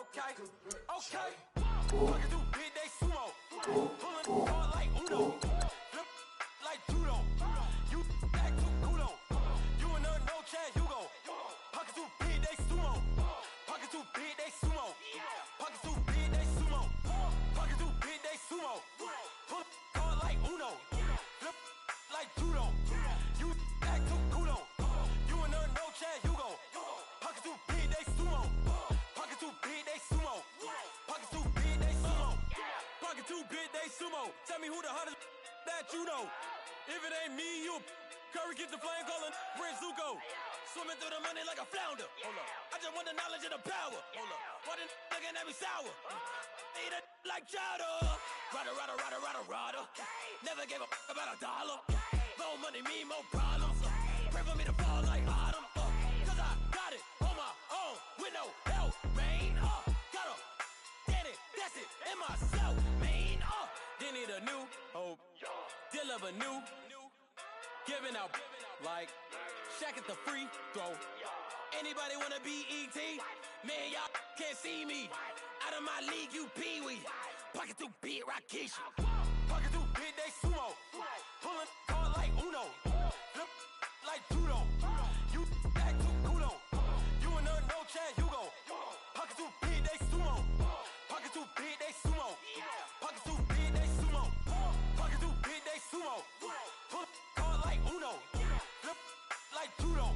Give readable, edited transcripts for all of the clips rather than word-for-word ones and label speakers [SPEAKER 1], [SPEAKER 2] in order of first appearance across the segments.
[SPEAKER 1] Okay. Fucking do big day sumo. Pulling hard like Uno. Flip like judo. You act too kudo. You and her no chance, you go. Pocket too big day sumo. Pocket too big day sumo. Pocket too big day sumo. Pocket too big day sumo. Pull hard like Uno. Flip like judo. You act too kudo. You and her no chance, you go. Pocket too big day sumo. Pocket too big day sumo. Pocket too big day sumo. Pocket too big day sumo. Tell me who the hottest that you know. If it ain't me, you Curry keep the flame calling Prince Zuko. Swimming through the money like a flounder. Hold up. I just want the knowledge and the power. Hold up. Why the looking at me sour? Eat it like chowder. Rada. Never gave a about a dollar. More money, me, more problems. Pray for me to fall like autumn. Cause I got it on my own with no help, man. Gotta get it, that's it, in myself, man. Didn't need a new hope. Deal of a new. Giving out like Shaq at the free throw. Anybody wanna be ET? Man, y'all can't see me. Out of my league, you pee-wee. Pocket too big, Rakishi. Pocket too big, they sumo. Pulling hard like Uno. Flip like judo. You act too kudo. You and her no chance, you go. Pocket too big, they sumo. Pocket too big, they sumo. Pocket too big, they sumo. Pocket too big, they sumo. Pull hard like Uno. Flip like judo.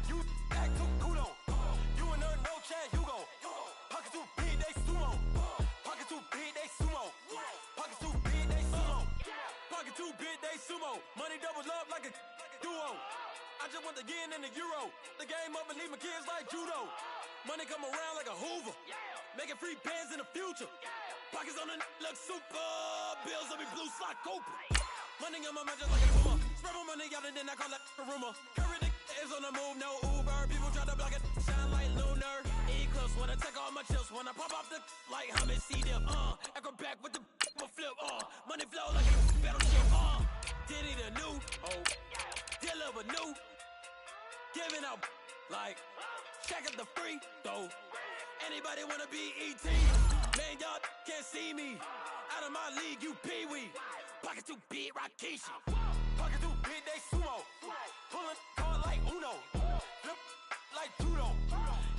[SPEAKER 1] You act too kudo. You and her no chance, you go. Pocket too big, they sumo. Pocket too big, they sumo. Pocket too big, they sumo. Pocket too big, they sumo. Money doubles up like a duo. I just want the yen and the euro. The game up and leave my kids like judo. Money come around like a Hoover. Making free bands in the future. Pockets on the look super. Bills on me blue slot Cooper. Money on my mind just like a tumor. Spread my money out and then I call that a rumor. Curry the is on the move, no Uber. People try to block it, shine like lunar. Eclipse when I take all my chips. When I pop off the like hummus, see them. Acrobat with the flip. Money flow like a battleship. Did it a new hope. Deal of a new. Giving out like Shaq at the free throw. Anybody wanna be ET? Man, y'all can't see me. Out of my league, you pee-wee. Pocket too big, Rakishi. Pocket too big, they sumo. Pulling hard like Uno. Flip like judo.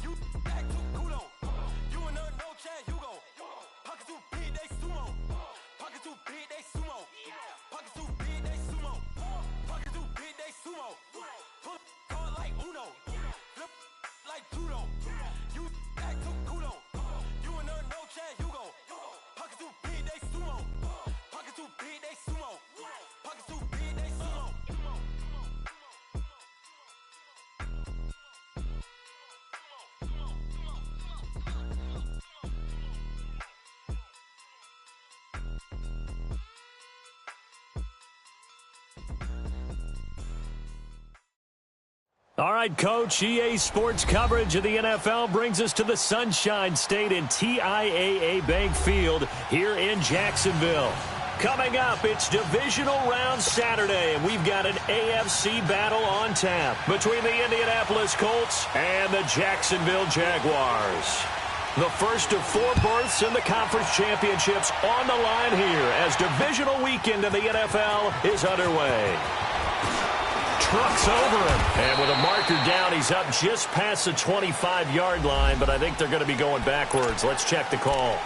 [SPEAKER 1] You act too kudo. You and her no chance, you go. Pocket too big, they sumo. Pocket too big, they sumo. Pocket too big, they sumo. Pocket too big, they sumo. Pull hard like Uno. Flip like judo. You act too kudo. You and her no chance, you go. Pocket too big, they sumo. Pocket too big, they sumo. Pocket too big, they sumo.
[SPEAKER 2] All right, Coach, EA Sports coverage of the NFL brings us to the Sunshine State in TIAA Bank Field here in Jacksonville. Coming up, it's Divisional Round Saturday, and we've got an AFC battle on tap between the Indianapolis Colts and the Jacksonville Jaguars. The first of 4 berths in the conference championships on the line here as divisional weekend in the NFL is underway. Trucks over him. And with a marker down, he's up just past the 25-yard line, but I think they're going to be going backwards. Let's check the call.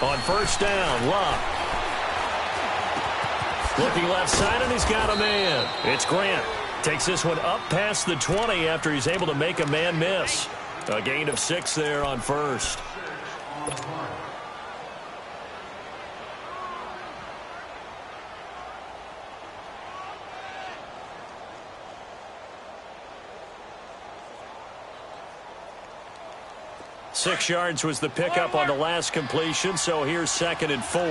[SPEAKER 2] On first down, Luck. Looking left side, and he's got a man. It's Grant. Takes this one up past the 20 after he's able to make a man miss. A gain of 6 there on first. 6 yards was the pickup on the last completion, so here's 2nd and 4.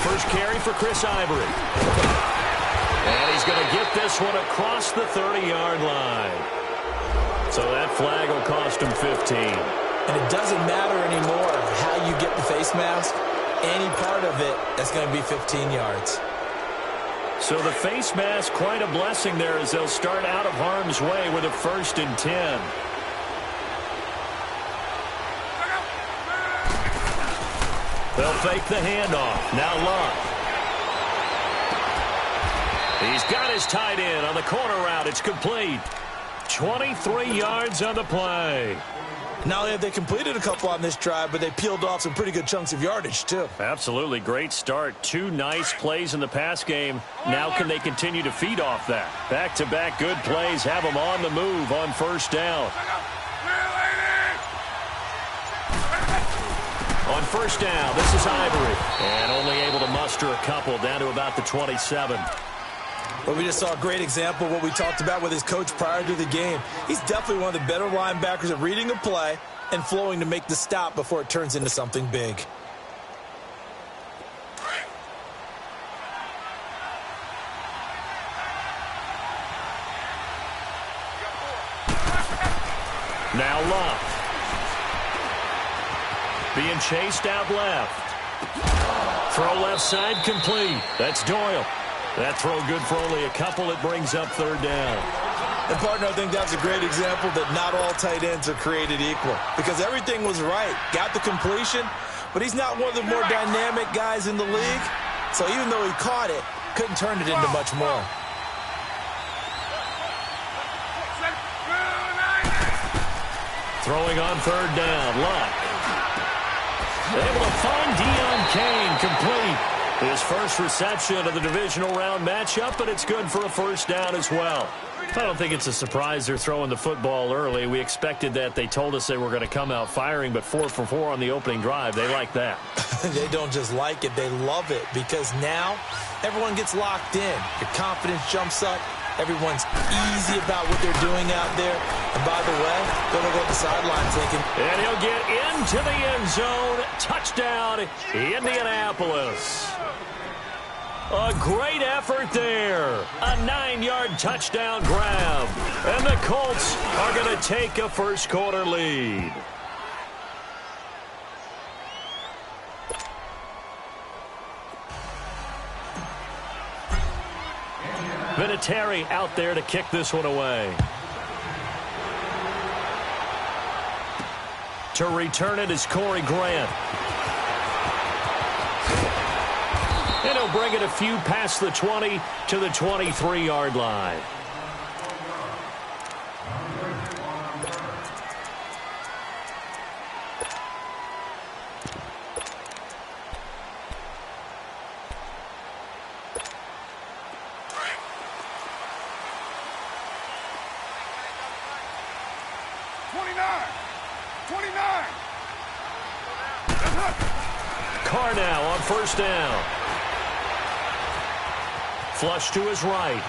[SPEAKER 2] First carry for Chris Ivory. And he's going to get this one across the 30-yard line. So that flag will cost him 15.
[SPEAKER 3] And it doesn't matter anymore how you get the face mask. Any part of it, that's going to be 15 yards.
[SPEAKER 2] So the face mask, quite a blessing there as they'll start out of harm's way with a 1st and 10. They'll fake the handoff. Now Luck. He's got his tight end on the corner route. It's complete. 23 yards on the play.
[SPEAKER 3] Not only have they completed a couple on this drive, but they peeled off some pretty good chunks of yardage, too.
[SPEAKER 2] Absolutely. Great start. 2 nice plays in the pass game. Now can they continue to feed off that? Back-to-back good plays have them on the move on 1st down. On 1st down, this is Ivory. And only able to muster a couple down to about the 27.
[SPEAKER 3] Well, we just saw a great example of what we talked about with his coach prior to the game. He's definitely one of the better linebackers at reading a play and flowing to make the stop before it turns into something big.
[SPEAKER 2] Now Luck. Being chased out left. Throw left side complete. That's Doyle. That throw good for only a couple. It brings up 3rd down.
[SPEAKER 3] And, partner, I think that's a great example that not all tight ends are created equal. Because everything was right. Got the completion, but he's not one of the more dynamic guys in the league. So even though he caught it, couldn't turn it into much more.
[SPEAKER 2] Throwing on 3rd down. Luck. Able to find Deion Kane complete. His first reception of the divisional round matchup, but it's good for a 1st down as well. I don't think it's a surprise they're throwing the football early. We expected that. They told us they were going to come out firing, but 4 for 4 on the opening drive. They like that.
[SPEAKER 3] They don't just like it, they love it, because now everyone gets locked in. Your confidence jumps up. Everyone's easy about what they're doing out there. And by the way, they'll go to the sideline thinking.
[SPEAKER 2] And he'll get into the end zone. Touchdown, Indianapolis. A great effort there. A 9-yard touchdown grab. And the Colts are going to take a first-quarter lead. Vinatieri out there to kick this one away. To return it is Corey Grant. And he'll bring it a few past the 20 to the 23-yard line. Carr now on 1st down. Flush to his right.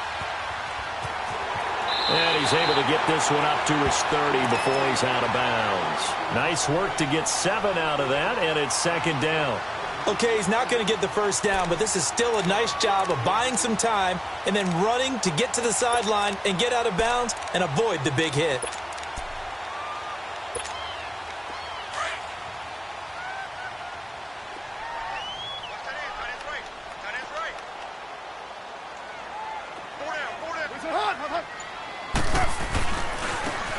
[SPEAKER 2] And he's able to get this one up to his 30 before he's out of bounds. Nice work to get 7 out of that, and it's 2nd down.
[SPEAKER 3] Okay, he's not going to get the 1st down, but this is still a nice job of buying some time and then running to get to the sideline and get out of bounds and avoid the big hit.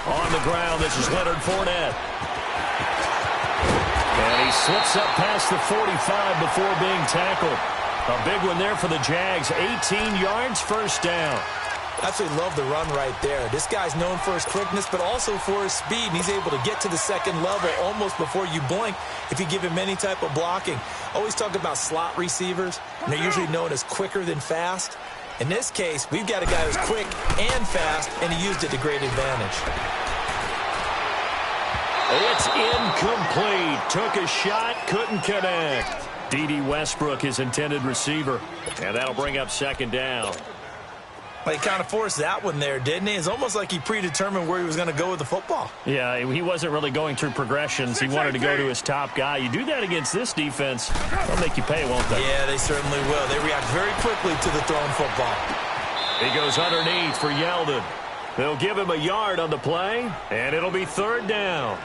[SPEAKER 2] On the ground, this is Leonard Fournette. And he slips up past the 45 before being tackled. A big one there for the Jags. 18 yards, 1st down.
[SPEAKER 3] Absolutely love the run right there. This guy's known for his quickness, but also for his speed. And he's able to get to the 2nd level almost before you blink if you give him any type of blocking. Always talk about slot receivers, and they're usually known as quicker than fast. In this case, we've got a guy who's quick and fast, and he used it to great advantage.
[SPEAKER 2] It's incomplete. Took a shot, couldn't connect. D.D. Westbrook, his intended receiver. And that'll bring up 2nd down.
[SPEAKER 3] Well, he kind of forced that one there, didn't he? It's almost like he predetermined where he was going to go with the football.
[SPEAKER 2] Yeah, he wasn't really going through progressions. He wanted to go to his top guy. You do that against this defense, they'll make you pay, won't they?
[SPEAKER 3] Yeah, they certainly will. They react very quickly to the thrown football.
[SPEAKER 2] He goes underneath for Yeldon. They'll give him a yard on the play, and it'll be 3rd down.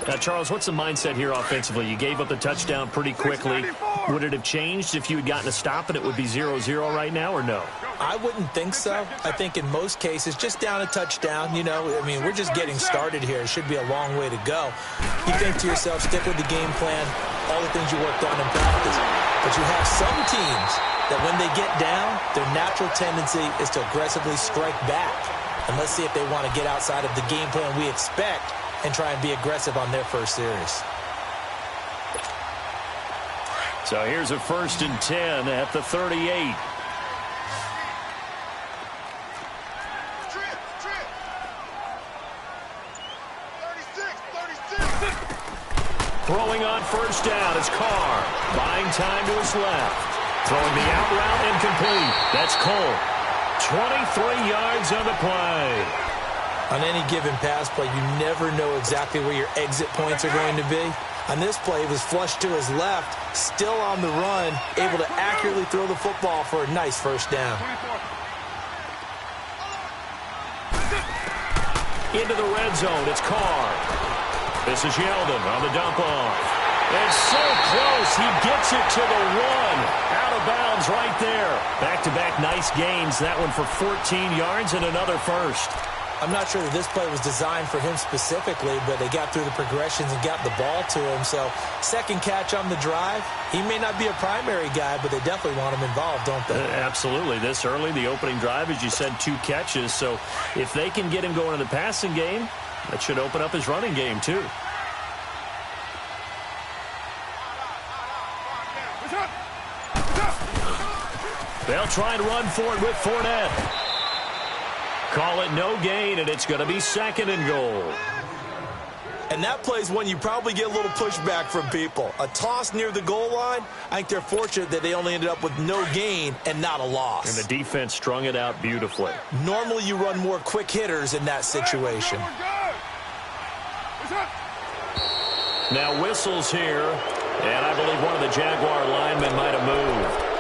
[SPEAKER 2] Now, Charles, what's the mindset here offensively? You gave up the touchdown pretty quickly. Would it have changed if you had gotten a stop and it would be 0-0 right now, or no?
[SPEAKER 3] I wouldn't think so. I think in most cases, just down a touchdown, we're just getting started here. It should be a long way to go. You think to yourself, stick with the game plan, all the things you worked on in practice. But you have some teams that when they get down, their natural tendency is to aggressively strike back. And let's see if they want to get outside of the game plan we expect and try and be aggressive on their first series.
[SPEAKER 2] So here's a 1st and 10 at the 38. Throwing on 1st down is Carr. Buying time to his left. Throwing the out route incomplete. That's Cole. 23 yards on the play.
[SPEAKER 3] On any given pass play, you never know exactly where your exit points are going to be. On this play, it was flushed to his left, still on the run, able to accurately throw the football for a nice 1st down.
[SPEAKER 2] Into the red zone, it's Carr. This is Yeldon on the dump off. And so close, he gets it to the 1. Out of bounds right there. Back-to-back nice gains. That one for 14 yards and another 1st.
[SPEAKER 3] I'm not sure that this play was designed for him specifically, but they got through the progressions and got the ball to him. So, 2nd catch on the drive. He may not be a primary guy, but they definitely want him involved, don't they?
[SPEAKER 2] Absolutely. This early, the opening drive, as you said, 2 catches. So, if they can get him going in the passing game, that should open up his running game, too. They'll try and run for it with Fournette. Call it no gain, and it's going to be 2nd and goal.
[SPEAKER 3] And that plays when you probably get a little pushback from people. A toss near the goal line, I think they're fortunate that they only ended up with no gain and not a loss.
[SPEAKER 2] And the defense strung it out beautifully.
[SPEAKER 3] Normally you run more quick hitters in that situation.
[SPEAKER 2] Now whistles here, and I believe one of the Jaguar linemen might have moved.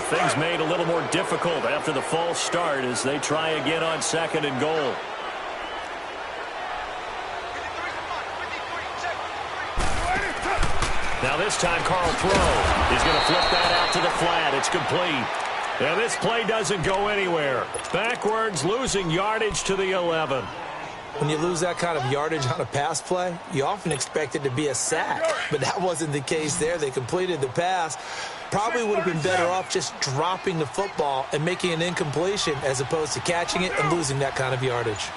[SPEAKER 2] Things made a little more difficult after the false start as they try again on 2nd and goal. Now this time Carl throw. He's going to flip that out to the flat. It's complete. And this play doesn't go anywhere. Backwards, losing yardage to the 11.
[SPEAKER 3] When you lose that kind of yardage on a pass play, you often expect it to be a sack. But that wasn't the case there. They completed the pass. Probably would have been better off just dropping the football and making an incompletion as opposed to catching it and losing that kind of yardage.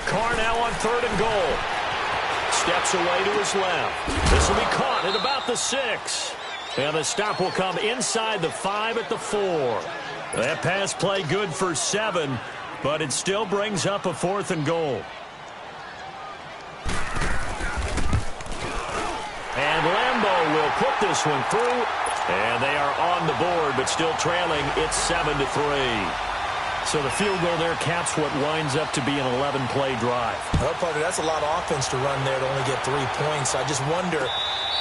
[SPEAKER 2] Carr now on 3rd and goal. Steps away to his left. This will be caught at about the 6. And the stop will come inside the 5 at the 4. That pass play good for 7, but it still brings up a 4th and goal. And Lambeau will put this one through, and they are on the board, but still trailing. It's 7-3. So the field goal there caps what winds up to be an 11-play drive.
[SPEAKER 3] Well, Parker, that's a lot of offense to run there to only get 3 points. I just wonder,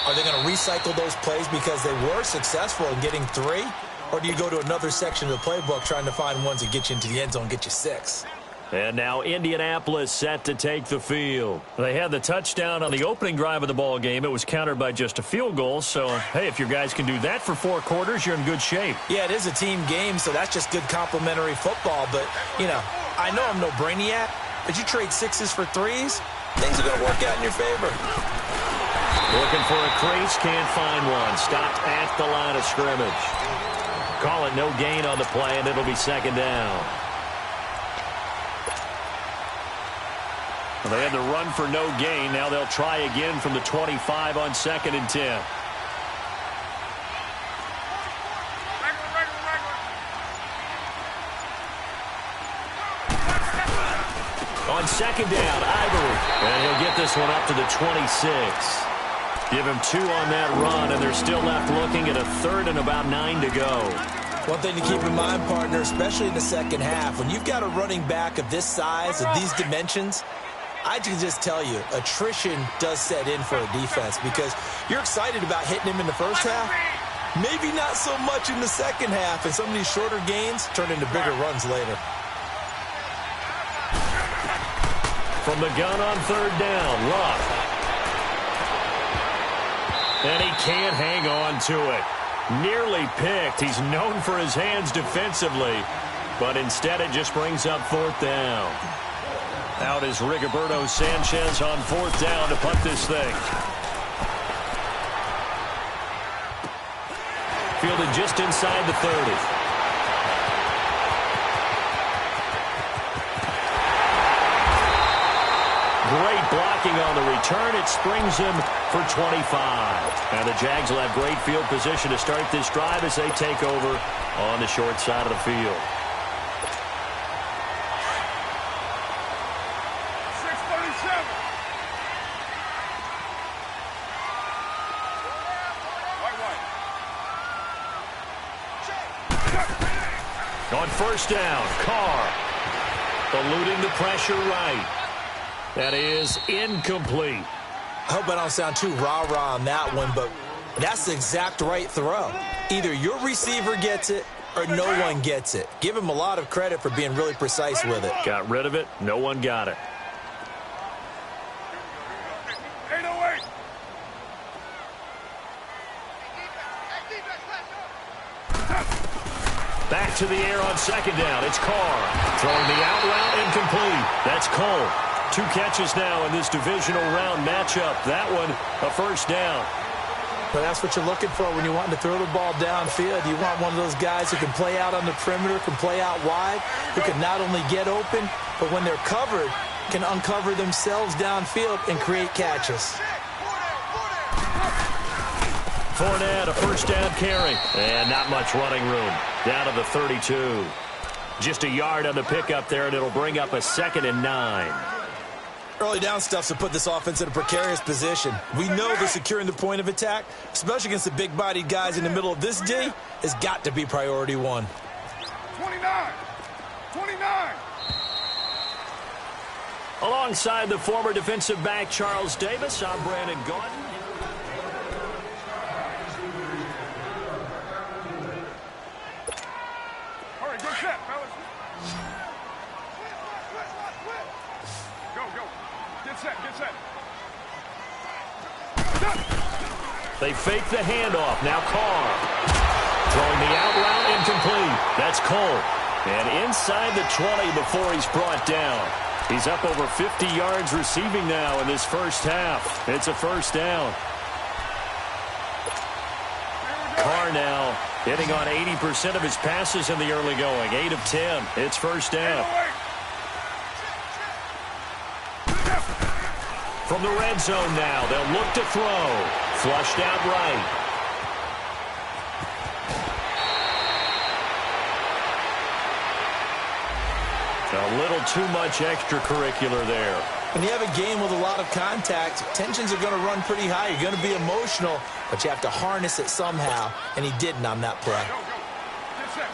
[SPEAKER 3] are they going to recycle those plays because they were successful in getting 3? Or do you go to another section of the playbook trying to find ones that get you into the end zone and get you 6?
[SPEAKER 2] And now Indianapolis set to take the field. They had the touchdown on the opening drive of the ball game. It was countered by just a field goal. So, hey, if your guys can do that for 4 quarters, you're in good shape.
[SPEAKER 3] Yeah, it is a team game, so that's just good complimentary football. But, I know I'm no brainiac, but you trade 6s for 3s, things are going to work out in your favor.
[SPEAKER 2] Looking for a crease, can't find one. Stopped at the line of scrimmage. Call it no gain on the play, and it'll be 2nd down. Well, they had to run for no gain. Now they'll try again from the 25 on 2nd and 10. On 2nd down, Ivory. And he'll get this one up to the 26. Give him 2 on that run, and they're still left looking at a third and about 9 to go.
[SPEAKER 3] One thing to keep in mind, partner, especially in the second half, when you've got a running back of this size, of these dimensions, I can just tell you, attrition does set in for a defense because you're excited about hitting him in the first half. Maybe not so much in the second half, and some of these shorter gains turn into bigger runs later.
[SPEAKER 2] From the gun on third down, Luck. And he can't hang on to it. Nearly picked. He's known for his hands defensively, but instead it just brings up fourth down. Out is Rigoberto Sanchez on fourth down to punt this thing. Fielded just inside the 30. Great blocking on the return. It springs him for 25. And the Jags will have great field position to start this drive as they take over on the short side of the field.
[SPEAKER 1] 6:37.
[SPEAKER 2] On first down, Carr eluding the pressure right. That is incomplete.
[SPEAKER 3] I hope I don't sound too rah-rah on that one, but that's the exact right throw. Either your receiver gets it or no one gets it. Give him a lot of credit for being really precise with it.
[SPEAKER 2] Got rid of it. No one got it.
[SPEAKER 1] 808.
[SPEAKER 2] Back to the air on second down. It's Carr. Throwing the out route incomplete. That's Cole. 2 catches now in this divisional round matchup. That one, a first down.
[SPEAKER 3] But that's what you're looking for when you want to throw the ball downfield. You want one of those guys who can play out on the perimeter, can play out wide, who can not only get open, but when they're covered, can uncover themselves downfield and create catches.
[SPEAKER 2] Fournette, a first down carry. And not much running room. Down to the 32. Just a yard on the pickup there, and it'll bring up a 2nd and 9.
[SPEAKER 3] Early down stuff's to put this offense in a precarious position. We know that securing the point of attack, especially against the big-bodied guys in the middle of this D, has got to be priority 1.
[SPEAKER 1] 29.
[SPEAKER 2] Alongside the former defensive back Charles Davis, I'm Brandon Gordon.
[SPEAKER 1] All right, get set, fellas. Go. Get set.
[SPEAKER 2] They fake the handoff. Now Carr. Throwing the out route incomplete. That's Cole. And inside the 20 before he's brought down. He's up over 50 yards receiving now in this first half. It's a first down. Carr now hitting on 80% of his passes in the early going. 8 of 10. It's first down. From the red zone now, they'll look to throw. Flushed out right. A little too much extracurricular there.
[SPEAKER 3] When you have a game with a lot of contact, tensions are going to run pretty high. You're going to be emotional, but you have to harness it somehow, and he didn't on that play.
[SPEAKER 1] Go. Get set.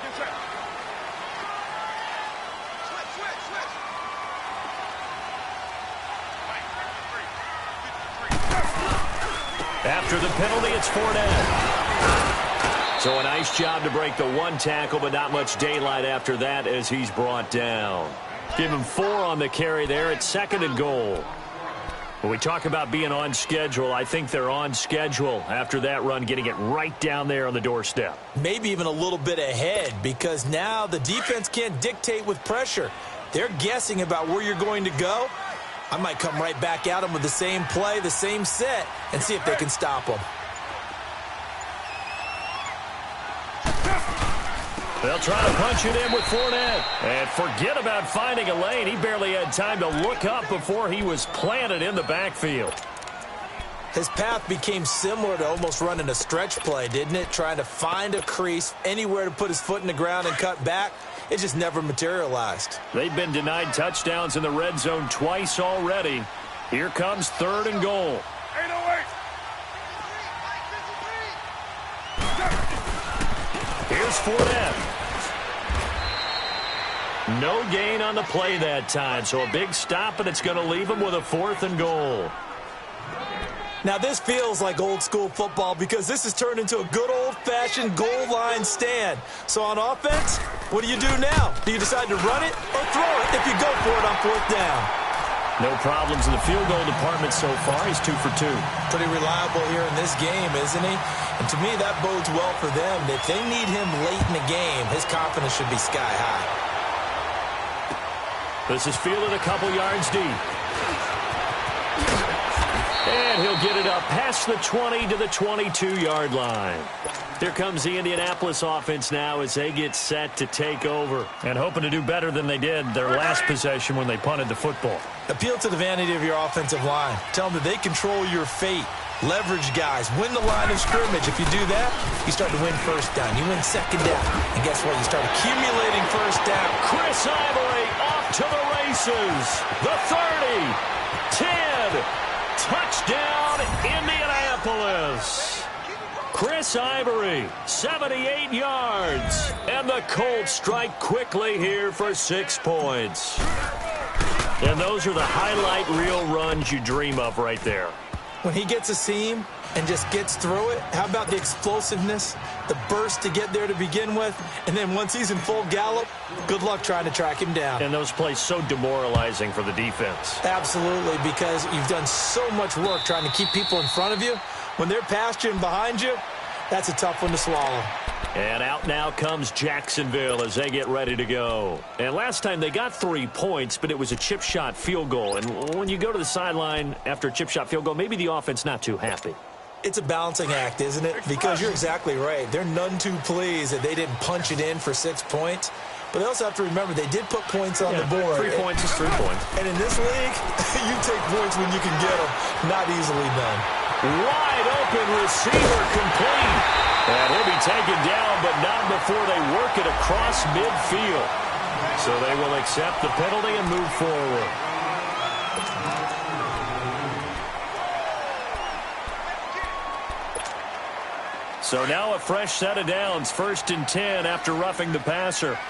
[SPEAKER 2] After the penalty, it's Fournette. So a nice job to break the 1 tackle, but not much daylight after that as he's brought down. Give him 4 on the carry there. It's 2nd and goal. When we talk about being on schedule, I think they're on schedule after that run, getting it right down there on the doorstep.
[SPEAKER 3] Maybe even a little bit ahead, because now the defense can't dictate with pressure. They're guessing about where you're going to go. I might come right back at them with the same play, the same set, and see if they can stop them.
[SPEAKER 2] They'll try to punch it in with Fournette. And forget about finding a lane. He barely had time to look up before he was planted in the backfield.
[SPEAKER 3] His path became similar to almost running a stretch play, didn't it? Trying to find a crease, anywhere to put his foot in the ground and cut back. It just never materialized.
[SPEAKER 2] They've been denied touchdowns in the red zone twice already. Here comes 3rd and goal.
[SPEAKER 1] 808.
[SPEAKER 2] Here's Fournette. No gain on the play that time, so a big stop, and it's going to leave him with a 4th and goal.
[SPEAKER 3] Now, this feels like old-school football because this has turned into a good old-fashioned goal line stand. So on offense, what do you do now? Do you decide to run it or throw it if you go for it on 4th down?
[SPEAKER 2] No problems in the field goal department so far. He's 2 for 2.
[SPEAKER 3] Pretty reliable here in this game, isn't he? And to me, that bodes well for them. If they need him late in the game, his confidence should be sky high.
[SPEAKER 2] This is fielded a couple yards deep. And he'll get it up past the 20 to the 22-yard line. Here comes the Indianapolis offense now as they get set to take over. And hoping to do better than they did their last possession when they punted the football.
[SPEAKER 3] Appeal to the vanity of your offensive line. Tell them that they control your fate. Leverage guys. Win the line of scrimmage. If you do that, you start to win 1st down. You win 2nd down. And guess what? You start accumulating 1st down.
[SPEAKER 2] Chris Ivory off to the races. The 30. 10. Touchdown, Indianapolis. Chris Ivory, 78 yards. And the Colts strike quickly here for 6 points. And those are the highlight reel runs you dream of right there.
[SPEAKER 3] When he gets a seam and just gets through it, how about the explosiveness, the burst to get there to begin with, and then once he's in full gallop, good luck trying to track him down.
[SPEAKER 2] And those plays so demoralizing for the defense.
[SPEAKER 3] Absolutely, because you've done so much work trying to keep people in front of you. When they're past you and behind you, that's a tough one to swallow.
[SPEAKER 2] And out now comes Jacksonville as they get ready to go. And last time they got 3 points, but it was a chip shot field goal. And when you go to the sideline after a chip shot field goal, maybe the offense not too happy.
[SPEAKER 3] It's a balancing act, isn't it? Because you're exactly right. They're none too pleased that they didn't punch it in for 6 points. But they also have to remember they did put points on the board.
[SPEAKER 2] 3 points is 3 points.
[SPEAKER 3] And in this league, you take points when you can get them. Not easily done.
[SPEAKER 2] Wide open receiver complete. And he'll be taken down, but not before they work it across midfield. So they will accept the penalty and move forward. So now a fresh set of downs, 1st and 10 after roughing the passer.
[SPEAKER 4] Hey.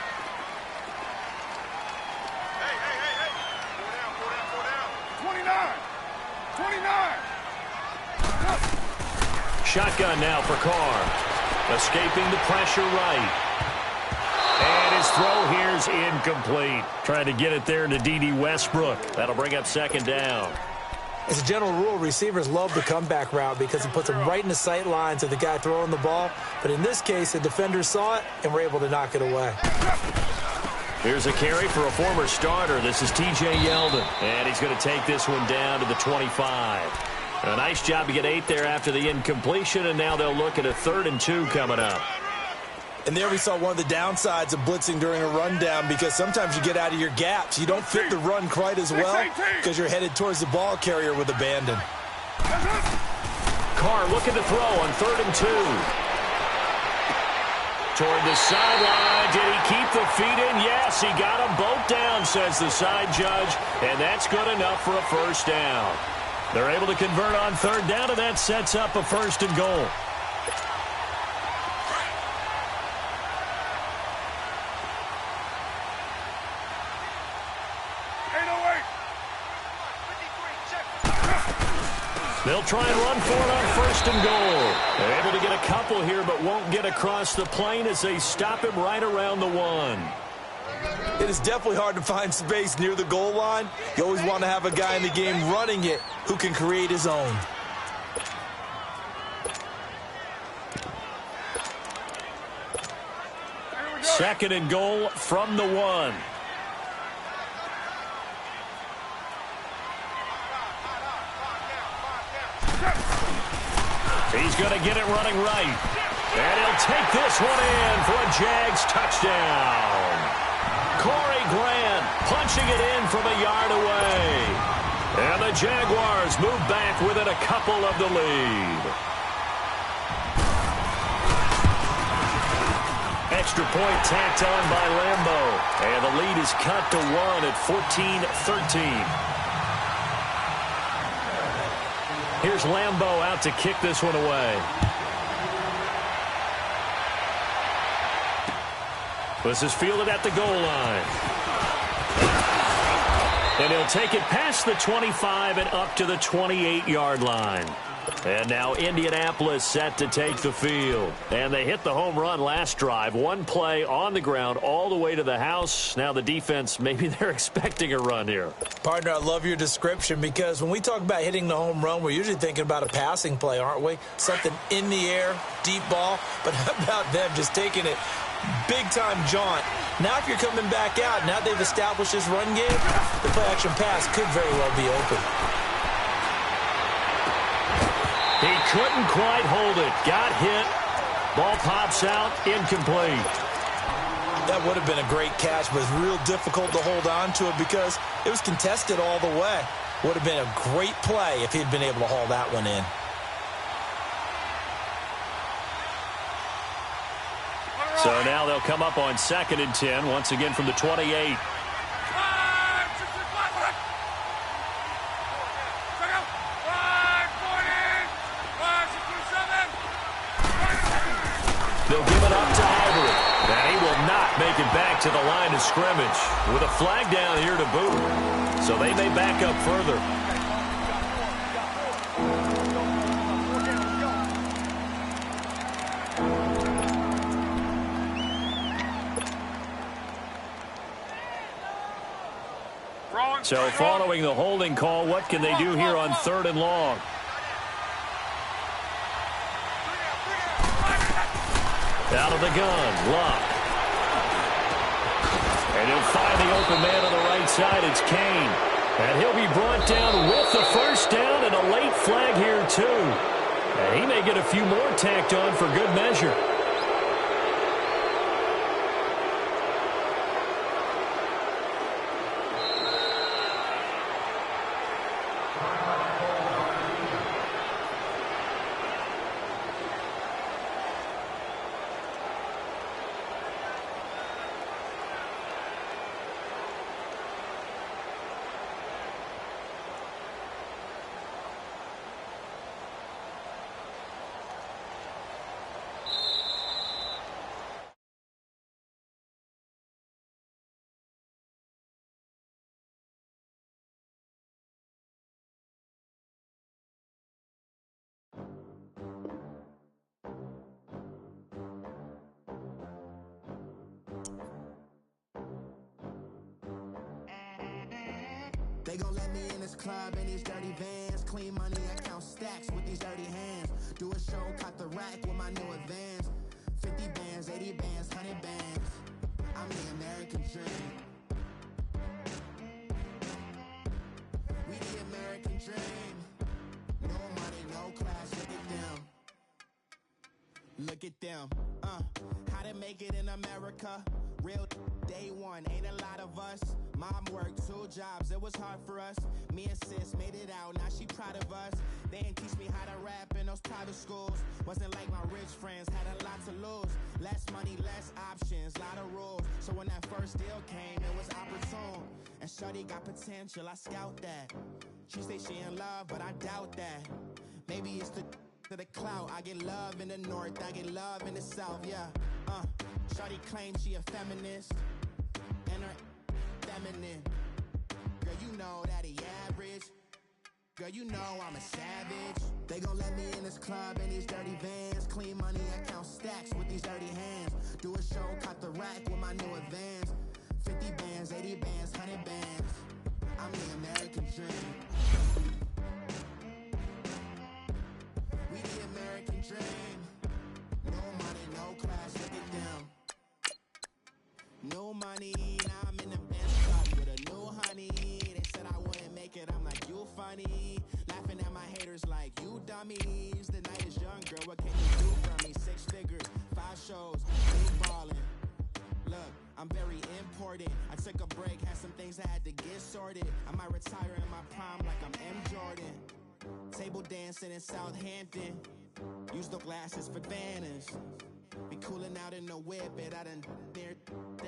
[SPEAKER 4] 29.
[SPEAKER 2] Shotgun now for Carr. Escaping the pressure right. And his throw here's incomplete. Trying to get it there to D.D. Westbrook. That'll bring up 2nd down.
[SPEAKER 3] As a general rule, receivers love the comeback route because it puts them right in the sight lines of the guy throwing the ball. But in this case, the defender saw it and were able to knock it away.
[SPEAKER 2] Here's a carry for a former starter. This is T.J. Yeldon. And he's going to take this one down to the 25. A nice job to get 8 there after the incompletion, and now they'll look at a 3rd and 2 coming up.
[SPEAKER 3] And there we saw one of the downsides of blitzing during a rundown because sometimes you get out of your gaps. You don't fit the run quite as well because you're headed towards the ball carrier with abandon.
[SPEAKER 2] Carr looking to throw on 3rd and 2. Toward the sideline. Did he keep the feet in? Yes, he got them both down, says the side judge, and that's good enough for a 1st down. They're able to convert on 3rd down, and that sets up a 1st and goal. They'll try and run for it on 1st and goal. They're able to get a couple here, but won't get across the plane as they stop him right around the 1.
[SPEAKER 3] It is definitely hard to find space near the goal line. You always want to have a guy in the game running it who can create his own.
[SPEAKER 2] Second and goal from the 1. He's going to get it running right. And he'll take this one in for a Jags touchdown. Corey Grant punching it in from a yard away. And the Jaguars move back within a couple of the lead. Extra point tacked on by Lambeau. And the lead is cut to 1 at 14-13. Here's Lambeau out to kick this one away. This is fielded at the goal line. And he'll take it past the 25 and up to the 28-yard line. And now Indianapolis set to take the field. And they hit the home run last drive. One play on the ground all the way to the house. Now the defense, maybe they're expecting a run here.
[SPEAKER 3] Partner, I love your description because when we talk about hitting the home run, we're usually thinking about a passing play, aren't we? Something in the air, deep ball. But how about them just taking it big-time jaunt? Now if you're coming back out, now they've established this run game, the play-action pass could very well be open.
[SPEAKER 2] He couldn't quite hold it. Got hit. Ball pops out. Incomplete.
[SPEAKER 3] That would have been a great catch, but it's real difficult to hold on to it because it was contested all the way. Would have been a great play if he'd been able to haul that one in.
[SPEAKER 2] So now they'll come up on 2nd and 10, once again from the 28. They'll give it up to Ivory. And he will not make it back to the line of scrimmage with a flag down here to boot. So they may back up further. So following the holding call, what can they do here on 3rd and long? Out of the gun, Luck. And he'll find the open man on the right side. It's Kane. And he'll be brought down with the first down and a late flag here, too. And he may get a few more tacked on for good measure.
[SPEAKER 5] They gon' let me in this club in these dirty vans. Clean money, I count stacks with these dirty hands. Do a show, cut the rack with my new advance. 50 bands, 80 bands, 100 bands. I'm the American dream. We the American dream. No money, no class, look at them. Look at them, how to make it in America. Real day one, ain't a lot of us. Mom worked 2 jobs, it was hard for us. Me and sis made it out, now she proud of us. They ain't teach me how to rap in those private schools. Wasn't like my rich friends, had a lot to lose. Less money, less options, lot of rules. So when that first deal came, it was opportune. And shorty got potential, I scout that. She say she in love, but I doubt that. Maybe it's to the clout. I get love in the north, I get love in the south, yeah. Shorty claims she a feminist, and her feminine. Girl, you know that he average. Girl, you know I'm a savage. They gon' let me in this club in these dirty vans. Clean money, I count stacks with these dirty hands. Do a show, cut the rack with my new advance. 50 bands, 80 bands, 100 bands. I'm the American dream. We the American dream. No money, no class, look at them. No money, now I'm in the Benz truck with a new honey. They said I wouldn't make it, I'm like, you funny. Laughing at my haters like, you dummies. The night is young, girl, what can you do for me? 6 figures, 5 shows, big ballin'. Look, I'm very important. I took a break, had some things I had to get sorted. I might retire in my prime like I'm M. Jordan. Table dancing in Southampton. Use the glasses for banners. Be cooling out in the whip, it I done there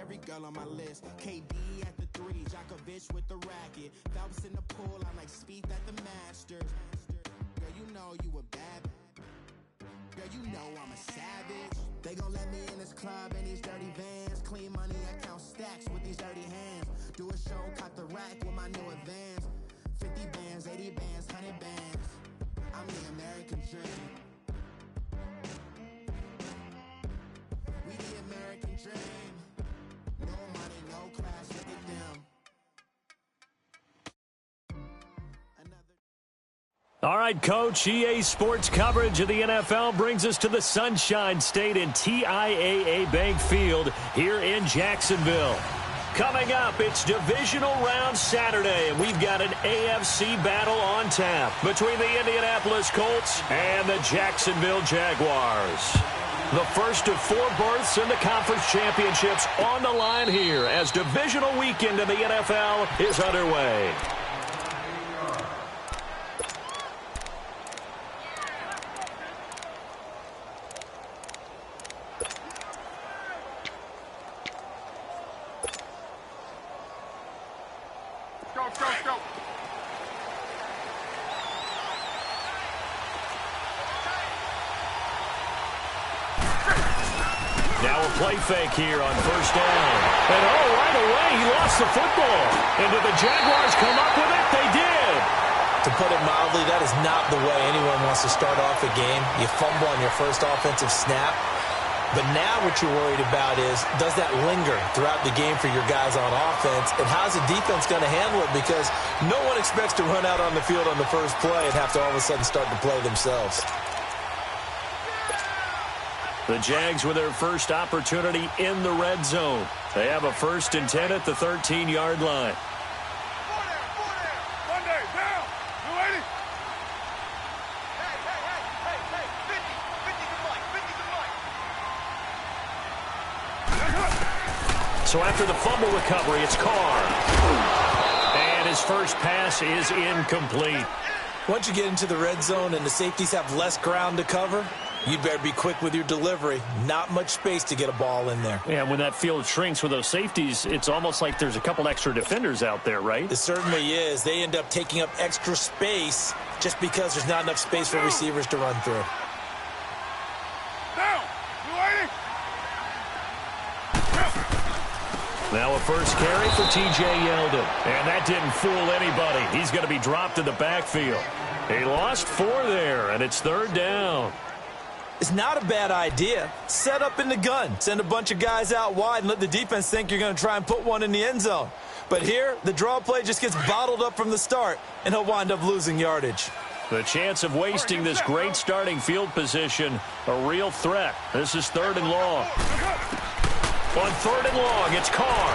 [SPEAKER 5] every girl on my list. KD at the 3, Djokovic with the racket. Phelps in the pool, I'm like Speed at the Masters. Girl, you know you a bad. Girl, you know I'm a savage. They gon' let me in this club in these dirty vans. Clean money, I count stacks with these dirty hands. Do a show, cop the rack with my new advance. 50 bands, 80 bands, 100 bands. I'm the American dream. We the American dream. No money, no class, look at them.
[SPEAKER 2] All right, Coach, EA Sports coverage of the NFL brings us to the Sunshine State in TIAA Bank Field here in Jacksonville. Coming up, it's Divisional Round Saturday, and we've got an AFC battle on tap between the Indianapolis Colts and the Jacksonville Jaguars. The first of 4 berths in the conference championships on the line here as divisional weekend in the NFL is underway.
[SPEAKER 4] Go.
[SPEAKER 2] Now a play fake here on first down. And right away, he lost the football. And did the Jaguars come up with it? They did.
[SPEAKER 3] To put it mildly, that is not the way anyone wants to start off a game. You fumble on your first offensive snap. But now what you're worried about is, does that linger throughout the game for your guys on offense? And how's the defense going to handle it? Because no one expects to run out on the field on the first play and have to all of a sudden start to play themselves.
[SPEAKER 2] The Jags with their first opportunity in the red zone. They have a 1st and 10 at the 13-yard line. So after the fumble recovery, it's Carr. And his first pass is incomplete.
[SPEAKER 3] Once you get into the red zone and the safeties have less ground to cover, you'd better be quick with your delivery. Not much space to get a ball in there.
[SPEAKER 2] Yeah, when that field shrinks with those safeties, it's almost like there's a couple extra defenders out there, right?
[SPEAKER 3] It certainly is. They end up taking up extra space just because there's not enough space for receivers to run through.
[SPEAKER 2] Now a first carry for T.J. Yeldon. And that didn't fool anybody. He's going to be dropped in the backfield. He lost 4 there, and it's 3rd down.
[SPEAKER 3] It's not a bad idea. Set up in the gun. Send a bunch of guys out wide and let the defense think you're going to try and put one in the end zone. But here, the draw play just gets bottled up from the start, and he'll wind up losing yardage.
[SPEAKER 2] The chance of wasting this great starting field position, a real threat. This is 3rd and long. On 3rd and long, it's Carr.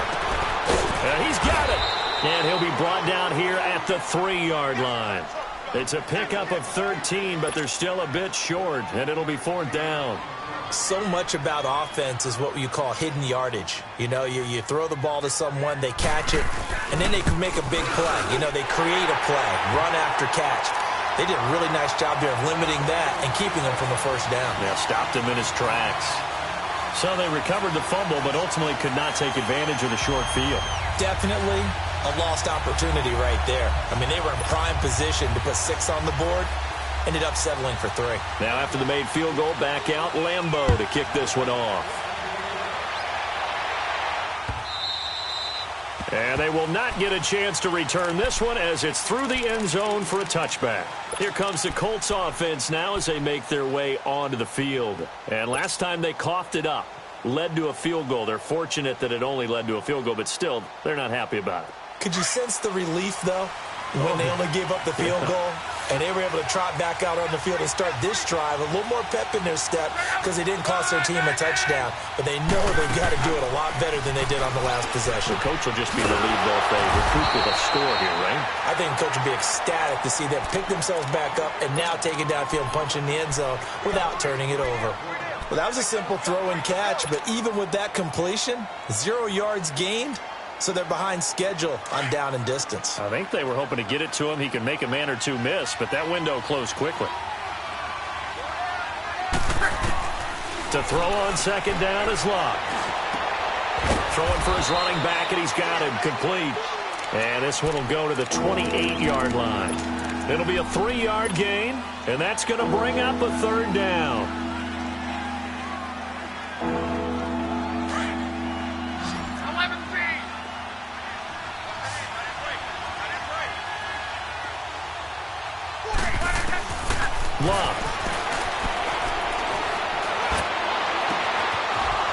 [SPEAKER 2] And he's got it. And he'll be brought down here at the 3-yard line. It's a pickup of 13, but they're still a bit short, and it'll be 4th down.
[SPEAKER 3] So much about offense is what you call hidden yardage. You know, you throw the ball to someone, they catch it, and then they can make a big play. You know, they create a play, run after catch. They did a really nice job there of limiting that and keeping him from a first down.
[SPEAKER 2] Yeah, stopped him in his tracks. So they recovered the fumble, but ultimately could not take advantage of the short field.
[SPEAKER 3] Definitely a lost opportunity right there. I mean, they were in prime position to put 6 on the board. Ended up settling for 3.
[SPEAKER 2] Now after the made field goal, back out Lambeau to kick this one off. And they will not get a chance to return this one as it's through the end zone for a touchback. Here comes the Colts offense now as they make their way onto the field. And last time they coughed it up, led to a field goal. They're fortunate that it only led to a field goal, but still, they're not happy about it.
[SPEAKER 3] Could you sense the relief, though, when they only gave up the field goal? And they were able to trot back out on the field and start this drive. A little more pep in their step because they didn't cost their team a touchdown. But they know they've got to do it a lot better than they did on the last possession.
[SPEAKER 2] The coach will just be relieved though if they recoup with a score here, right?
[SPEAKER 3] I think the coach will be ecstatic to see them pick themselves back up and now take it downfield and punch in the end zone without turning it over. Well, that was a simple throw and catch, but even with that completion, 0 yards gained. So they're behind schedule on down and distance.
[SPEAKER 2] I think they were hoping to get it to him. He can make a man or two miss, but that window closed quickly. To throw on second down is Locke. Throwing for his running back, and he's got him complete. And this one will go to the 28-yard line. It'll be a 3-yard gain, and that's going to bring up a 3rd down.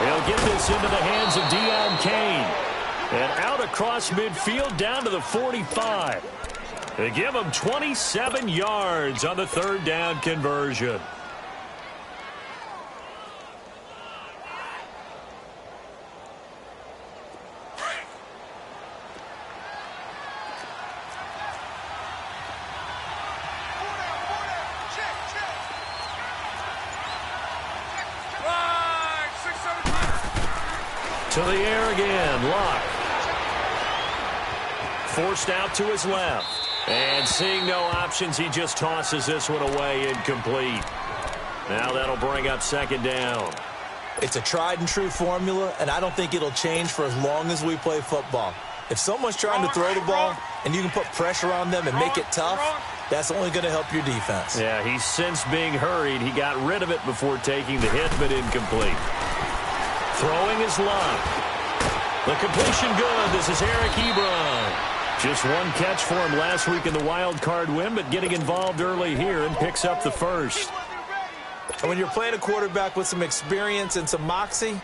[SPEAKER 2] He'll get this into the hands of Deion Kane. And out across midfield down to the 45. They give him 27 yards on the third down conversion. To the air again, Locke. Forced out to his left. And seeing no options, he just tosses this one away, incomplete. Now that'll bring up second down.
[SPEAKER 3] It's a tried and true formula, and I don't think it'll change for as long as we play football. If someone's trying to throw the ball and you can put pressure on them and make it tough, that's only going to help your defense.
[SPEAKER 2] Yeah, he's since being hurried. He got rid of it before taking the hit, but incomplete. Throwing his Locke. The completion good. This is Eric Ebron. Just one catch for him last week in the wild card win, but getting involved early here and picks up the first.
[SPEAKER 3] And when you're playing a quarterback with some experience and some moxie,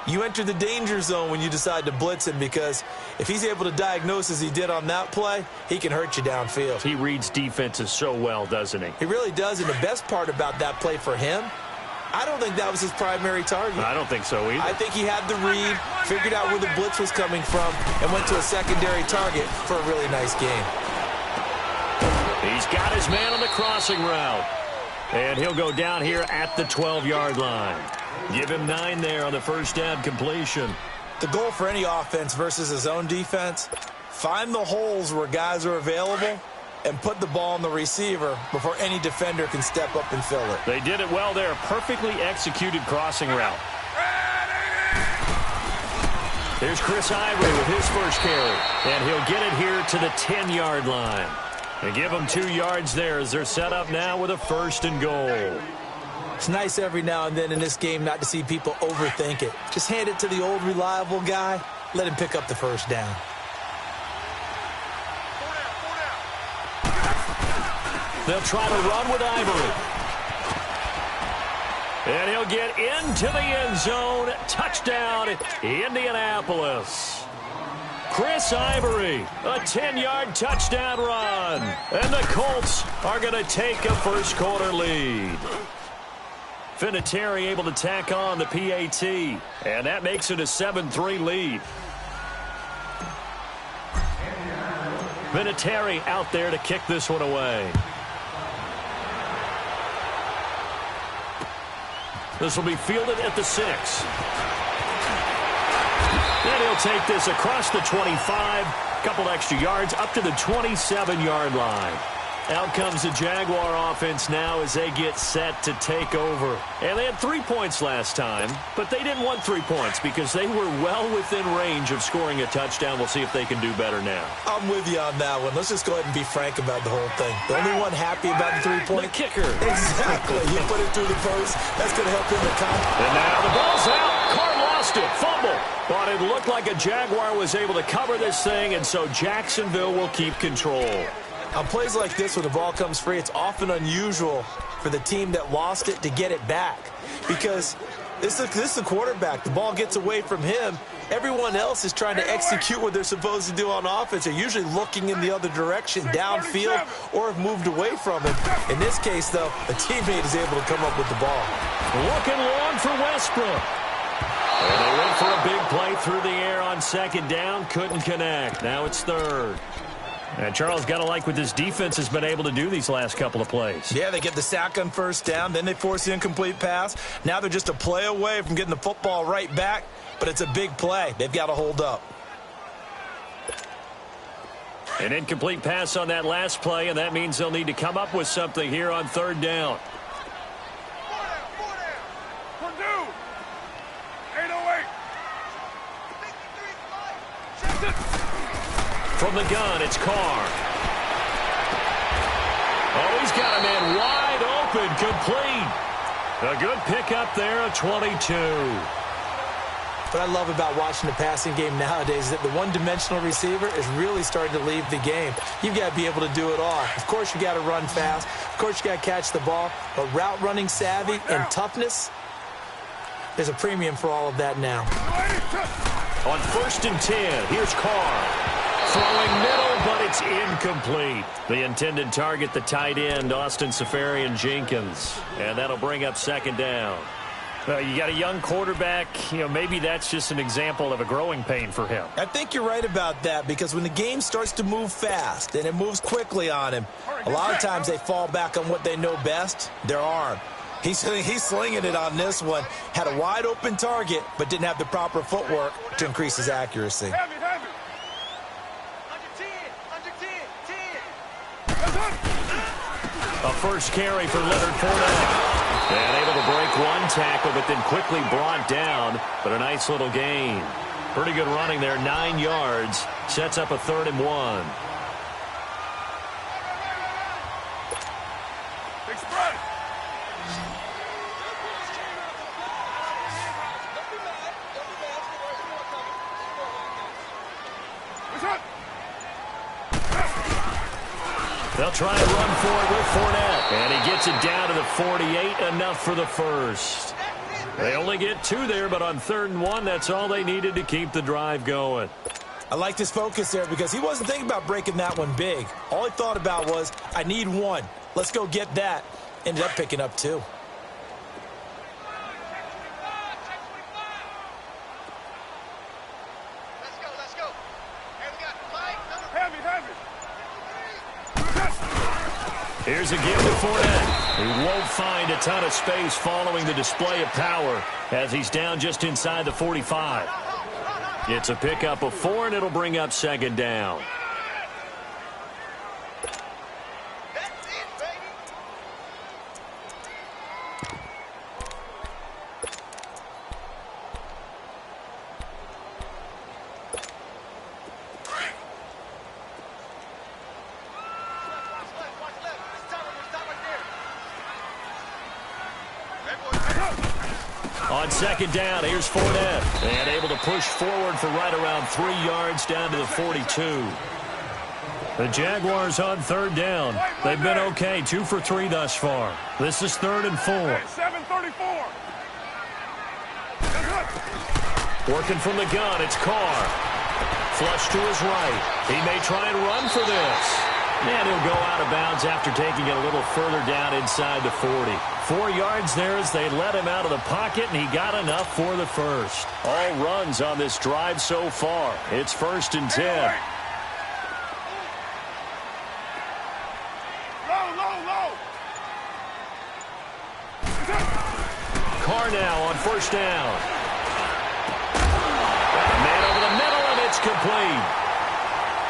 [SPEAKER 3] you enter the danger zone when you decide to blitz him, because if he's able to diagnose as he did on that play, he can hurt you downfield.
[SPEAKER 2] He reads defenses so well, doesn't he?
[SPEAKER 3] He really does, and the best part about that play for him, I don't think that was his primary target.
[SPEAKER 2] I don't think so either.
[SPEAKER 3] I think he had the read, figured out where the blitz was coming from, and went to a secondary target for a really nice game.
[SPEAKER 2] He's got his man on the crossing route. And he'll go down here at the 12-yard line. Give him 9 there on the first down completion.
[SPEAKER 3] The goal for any offense versus his own defense, find the holes where guys are available and put the ball on the receiver before any defender can step up and fill it.
[SPEAKER 2] They did it well there. Perfectly executed crossing route. Here's Chris Ivory with his first carry. And he'll get it here to the 10-yard line. They give him 2 yards there as they're set up now with a 1st and goal.
[SPEAKER 3] It's nice every now and then in this game not to see people overthink it. Just hand it to the old reliable guy. Let him pick up the first down.
[SPEAKER 2] They'll try to run with Ivory. And he'll get into the end zone. Touchdown, Indianapolis. Chris Ivory, a 10-yard touchdown run. And the Colts are going to take a first-quarter lead. Vinatieri able to tack on the PAT. And that makes it a 7-3 lead. Vinatieri out there to kick this one away. This will be fielded at the 6. And he'll take this across the 25. Couple extra yards up to the 27-yard line. Out comes the Jaguar offense now as they get set to take over. And they had 3 points last time, but they didn't want 3 points because they were well within range of scoring a touchdown. We'll see if they can do better now. I'm
[SPEAKER 3] with you on that one. Let's just go ahead and be frank about the whole thing. The only one happy about the 3-point?
[SPEAKER 2] The kicker.
[SPEAKER 3] Exactly. You put it through the post. That's going to help him to come.
[SPEAKER 2] And now the ball's out. Carr lost it. Fumble. But it looked like a Jaguar was able to cover this thing, and so Jacksonville will keep control.
[SPEAKER 3] On plays like this, when the ball comes free, it's often unusual for the team that lost it to get it back, because this is the quarterback. The ball gets away from him. Everyone else is trying to execute what they're supposed to do on offense. They're usually looking in the other direction, downfield, or have moved away from him. In this case, though, a teammate is able to come up with the ball.
[SPEAKER 2] Looking long for Westbrook. And they went for a big play through the air on second down. Couldn't connect. Now it's third. And Charles, got to like what this defense has been able to do these last couple of plays.
[SPEAKER 3] Yeah, they get the sack on first down, then they force the incomplete pass. Now they're just a play away from getting the football right back, but it's a big play. They've got to hold up.
[SPEAKER 2] An incomplete pass on that last play, and that means they'll need to come up with something here on third down. From the gun, it's Carr. Oh, he's got a man wide open, complete. A good pickup there, a 22.
[SPEAKER 3] What I love about watching the passing game nowadays is that the one-dimensional receiver is really starting to leave the game. You've got to be able to do it all. Of course, you got to run fast. Of course, you got to catch the ball. But route running savvy and toughness, There's a premium for all of that now.
[SPEAKER 2] On 1st and 10, here's Carr. Throwing middle, but it's incomplete. The intended target, the tight end, Austin Seferian-Jenkins. And that'll bring up 2nd down.
[SPEAKER 6] Well, you got a young quarterback. Maybe that's just an example of a growing pain for him.
[SPEAKER 3] I think you're right about that, because when the game starts to move fast and it moves quickly on him, a lot of times they fall back on what they know best, their arm. He's slinging it on this one. Had a wide open target, but didn't have the proper footwork to increase his accuracy.
[SPEAKER 2] A first carry for Leonard Fournette. And able to break one tackle, but then quickly brought down. But a nice little gain. Pretty good running there, 9 yards. Sets up a 3rd and 1.
[SPEAKER 4] Big spread.
[SPEAKER 2] They'll try and run for it with Fournette. And he gets it down to the 48, enough for the first. They only get 2 there, but on 3rd and 1, that's all they needed to keep the drive going.
[SPEAKER 3] I liked his focus there, because he wasn't thinking about breaking that one big. All he thought about was, I need 1. Let's go get that. Ended up picking up 2.
[SPEAKER 4] Let's go. Hey, we got Mike. Heavy.
[SPEAKER 2] Here's a give to Fournette. He won't find a ton of space following the display of power as he's down just inside the 45. It's a pickup of 4, and it'll bring up 2nd down.
[SPEAKER 4] That's it, baby. Watch left. Stop right there.
[SPEAKER 2] On 2nd down, here's Fournette. And able to push forward for right around 3 yards down to the 42. The Jaguars on 3rd down. They've been okay, 2 for 3 thus far. This is 3rd and 4.
[SPEAKER 4] 7:34.
[SPEAKER 2] Working from the gun, it's Carr. Flush to his right. He may try and run for this. And he'll go out of bounds after taking it a little further down inside the 40. 4 yards there as they let him out of the pocket, and he got enough for the first. All runs on this drive so far. It's 1st and 10.
[SPEAKER 4] Low.
[SPEAKER 2] Carr now on 1st down. A man over the middle, and it's complete.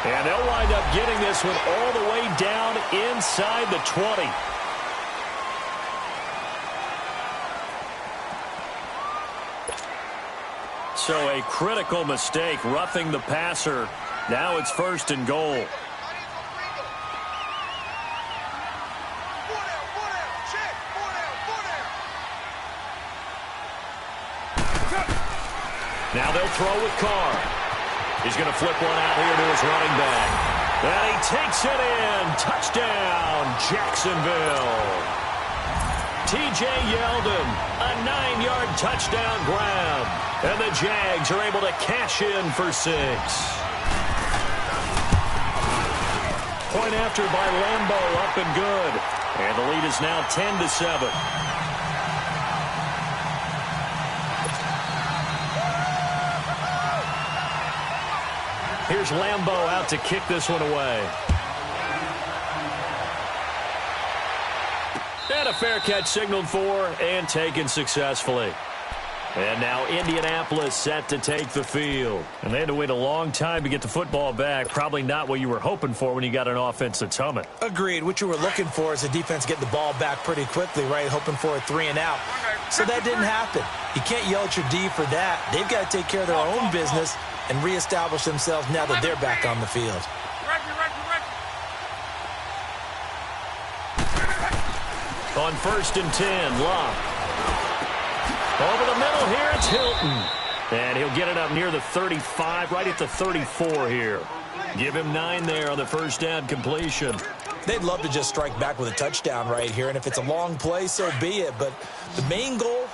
[SPEAKER 2] And they'll wind up getting this one all the way down inside the 20. So a critical mistake, roughing the passer. Now it's 1st and goal. Now they'll throw with Carr. He's going to flip one out here to his running back. And he takes it in. Touchdown, Jacksonville. T.J. Yeldon, a 9-yard touchdown grab. And the Jags are able to cash in for 6. Point after by Lambeau, up and good. And the lead is now 10-7. Here's Lambeau out to kick this one away. And a fair catch signaled for and taken successfully. And now Indianapolis set to take the field.
[SPEAKER 6] And they had to wait a long time to get the football back. Probably not what you were hoping for when you got an offense that's humming.
[SPEAKER 3] Agreed. What you were looking for is the defense getting the ball back pretty quickly, right? Hoping for a 3 and out. So that didn't happen. You can't yell at your D for that. They've got to take care of their own business and reestablish themselves now that they're back on the field.
[SPEAKER 2] On 1st and 10, Locke. Over the middle here, it's Hilton. And he'll get it up near the 35, right at the 34 here. Give him 9 there on the 1st down completion.
[SPEAKER 3] They'd love to just strike back with a touchdown right here, and if it's a long play, so be it. But the main goal,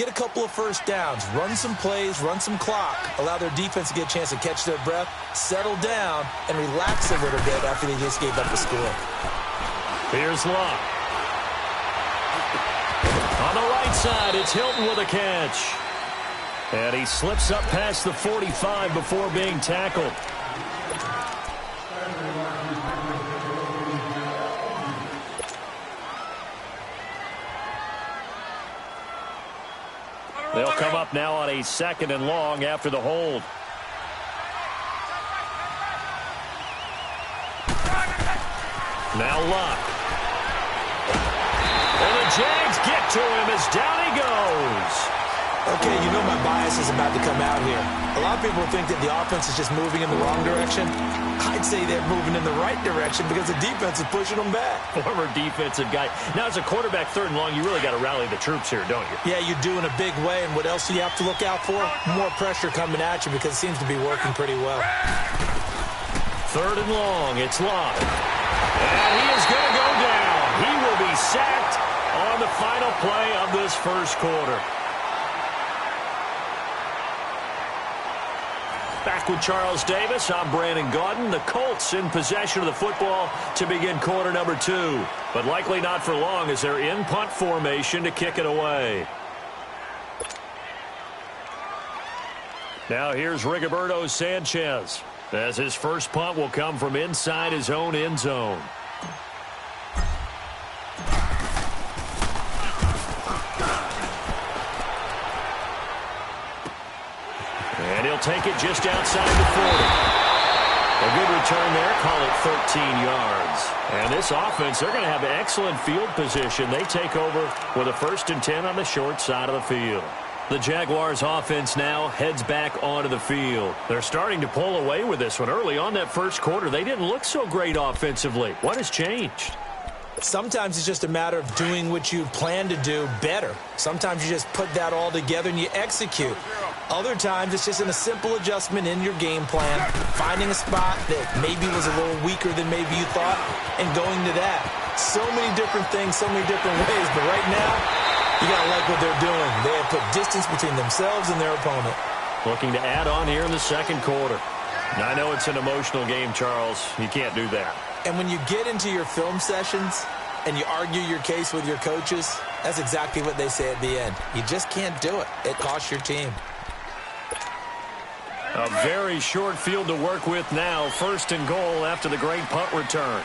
[SPEAKER 3] get a couple of first downs, run some plays, run some clock, allow their defense to get a chance to catch their breath, settle down, and relax a little bit after they just gave up the score.
[SPEAKER 6] Here's Luck. On the right side, it's Hilton with a catch. And he slips up past the 45 before being tackled. They'll come up now on a 2nd and long after the hold. Now Luck. And the Jags get to him as down he goes.
[SPEAKER 3] Okay, you know my bias is about to come out here. A lot of people think that the offense is just moving in the wrong direction. I'd say they're moving in the right direction because the defense is pushing them back.
[SPEAKER 6] Former defensive guy. Now, as a quarterback, 3rd and long, you really got to rally the troops here, don't you?
[SPEAKER 3] Yeah, you do in a big way. And what else do you have to look out for? More pressure coming at you because it seems to be working pretty well.
[SPEAKER 6] 3rd and long, it's Luck. And he is going to go down. He will be sacked on the final play of this first quarter. Back with Charles Davis, I'm Brandon Gaudin. The Colts in possession of the football to begin quarter number 2. But likely not for long as they're in punt formation to kick it away. Now here's Rigoberto Sanchez, as his first punt will come from inside his own end zone. And he'll take it just outside the 40. A good return there, call it 13 yards. And this offense, they're going to have excellent field position. They take over with a 1st and 10 on the short side of the field. The Jaguars offense now heads back onto the field. They're starting to pull away with this one. Early on that first quarter, they didn't look so great offensively. What has changed?
[SPEAKER 3] Sometimes it's just a matter of doing what you plan to do better. Sometimes you just put that all together and you execute. Other times it's just in a simple adjustment in your game plan, finding a spot that maybe was a little weaker than maybe you thought, and going to that. So many different things, so many different ways, but right now, you got to like what they're doing. They have put distance between themselves and their opponent.
[SPEAKER 6] Looking to add on here in the second quarter. Now, I know it's an emotional game, Charles. You can't do that.
[SPEAKER 3] And when you get into your film sessions and you argue your case with your coaches, that's exactly what they say at the end. You just can't do it. It costs your team.
[SPEAKER 6] A very short field to work with now. 1st and goal after the great punt return.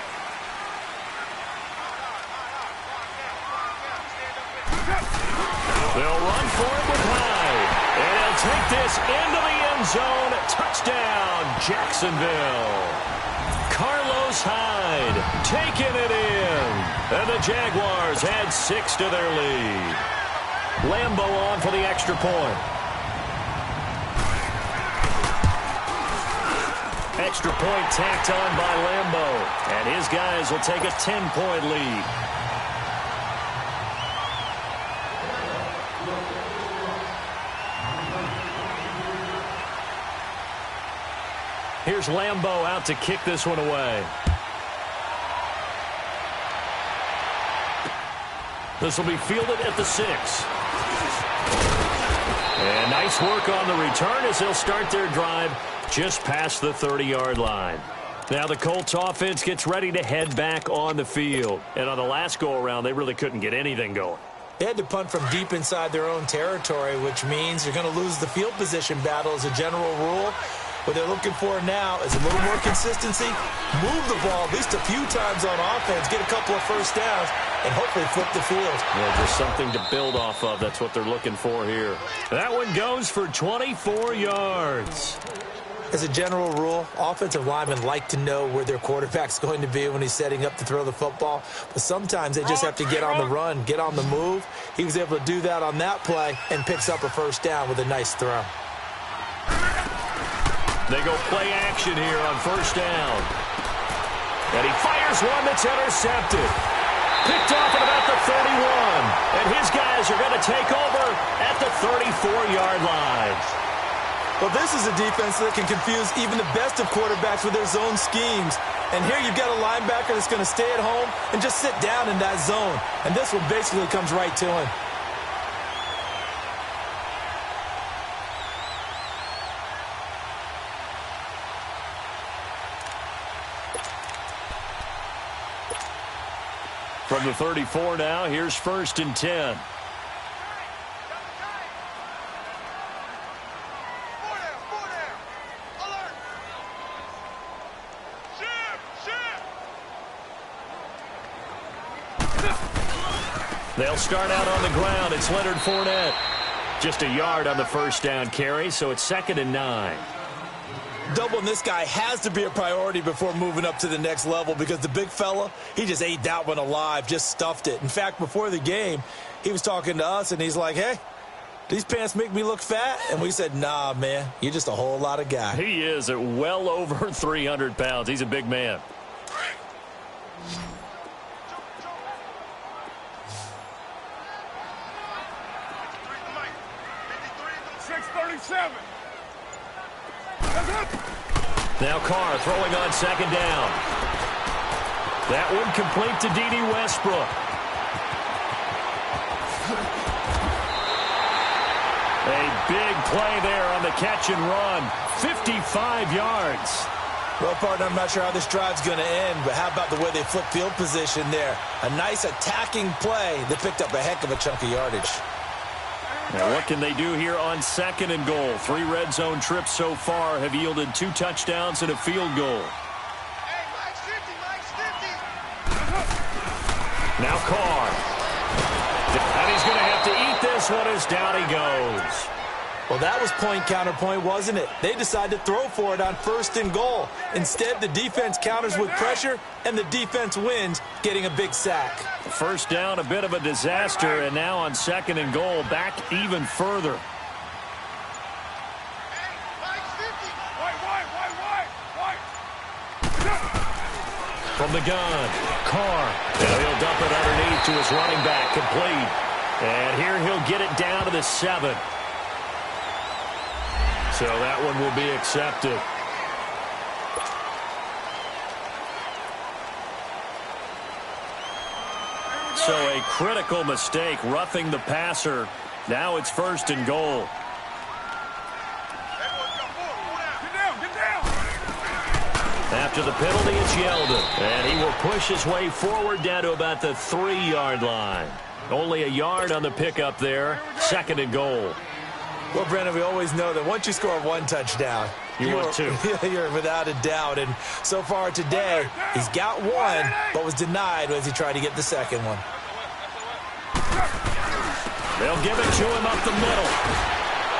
[SPEAKER 6] They'll run for it with Hyde. And he'll take this into the end zone. Touchdown, Jacksonville. Carlos Hyde taking it in. And the Jaguars add 6 to their lead. Lambo on for the extra point. Extra point tacked on by Lambo. And his guys will take a 10-point lead. Here's Lambo out to kick this one away. This will be fielded at the 6. And nice work on the return as they'll start their drive just past the 30-yard line. Now the Colts offense gets ready to head back on the field. And on the last go-around, they really couldn't get anything going.
[SPEAKER 3] They had to punt from deep inside their own territory, which means you're going to lose the field position battle as a general rule. What they're looking for now is a little more consistency, move the ball at least a few times on offense, get a couple of first downs, and hopefully flip the field.
[SPEAKER 6] Yeah, just something to build off of. That's what they're looking for here. That one goes for 24 yards.
[SPEAKER 3] As a general rule, offensive linemen like to know where their quarterback's going to be when he's setting up to throw the football. But sometimes they just have to get on the run, get on the move. He was able to do that on that play and picks up a first down with a nice throw.
[SPEAKER 6] They go play action here on first down. And he fires one that's intercepted. Picked off at about the 31. And his guys are going to take over at the 34-yard line.
[SPEAKER 3] Well, this is a defense that can confuse even the best of quarterbacks with their zone schemes. And here you've got a linebacker that's going to stay at home and just sit down in that zone. And this one basically comes right to him.
[SPEAKER 2] From the 34 now, here's 1st and 10. They'll start out on the ground. It's Leonard Fournette. Just a yard on the first down carry, so it's 2nd and 9.
[SPEAKER 3] Doubling this guy has to be a priority before moving up to the next level because the big fella, he just ate that one alive, just stuffed it. In fact, before the game, he was talking to us, and he's like, hey, these pants make me look fat? And we said, nah, man, you're just a whole lot of guy.
[SPEAKER 2] He is at well over 300 pounds. He's a big man. Now Carr throwing on 2nd down. That one complete to D.D. Westbrook. A big play there on the catch and run. 55 yards.
[SPEAKER 3] Well, partner, I'm not sure how this drive's going to end, but how about the way they flip field position there? A nice attacking play that picked up a heck of a chunk of yardage.
[SPEAKER 2] Now what can they do here on 2nd and goal? 3 red zone trips so far have yielded 2 touchdowns and a field goal.
[SPEAKER 4] Hey, Mike's 50, Mike's 50.
[SPEAKER 2] Now Carr. And he's going to have to eat this one as down he goes.
[SPEAKER 3] Well, that was point counterpoint, wasn't it? They decided to throw for it on 1st and goal. Instead, the defense counters with pressure, and the defense wins, getting a big sack.
[SPEAKER 2] First down, a bit of a disaster, and now on 2nd and goal, back even further.
[SPEAKER 4] Hey, Mike's 50.
[SPEAKER 2] From the gun, Carr. And he'll dump it underneath to his running back, complete. And here he'll get it down to the 7. So that one will be accepted. So a critical mistake, roughing the passer. Now it's 1st and goal. After the penalty, it's Yeldon. And he will push his way forward down to about the 3-yard line. Only a yard on the pickup there. 2nd and goal.
[SPEAKER 3] Well, Brandon, we always know that once you score 1 touchdown,
[SPEAKER 2] want 2.
[SPEAKER 3] You're without a doubt. And so far today, he's got 1, but was denied as he tried to get the 2nd one.
[SPEAKER 2] They'll give it to him up the middle.